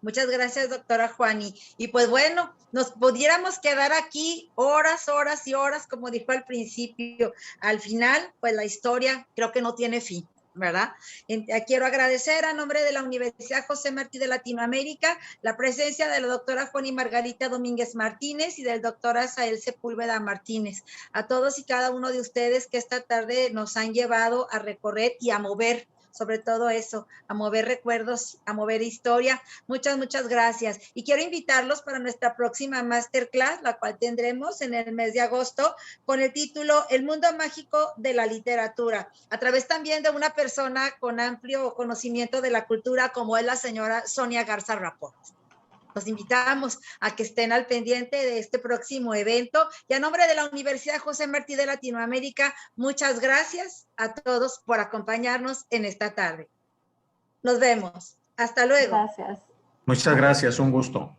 Muchas gracias, doctora Juani. Y pues bueno, nos pudiéramos quedar aquí horas, horas y horas, como dijo al principio. Al final, pues la historia creo que no tiene fin, ¿verdad? Quiero agradecer a nombre de la Universidad José Martí de Latinoamérica la presencia de la doctora Juani Margarita Domínguez Martínez y del doctor Asael Sepúlveda Martínez. A todos y cada uno de ustedes que esta tarde nos han llevado a recorrer y a mover, sobre todo eso, a mover recuerdos, a mover historia. Muchas, muchas gracias. Y quiero invitarlos para nuestra próxima masterclass, la cual tendremos en el mes de agosto, con el título El mundo mágico de la literatura, a través también de una persona con amplio conocimiento de la cultura, como es la señora Sonia Garza Raport. Los invitamos a que estén al pendiente de este próximo evento. Y a nombre de la Universidad José Martí de Latinoamérica, muchas gracias a todos por acompañarnos en esta tarde. Nos vemos. Hasta luego. Gracias. Muchas gracias, un gusto.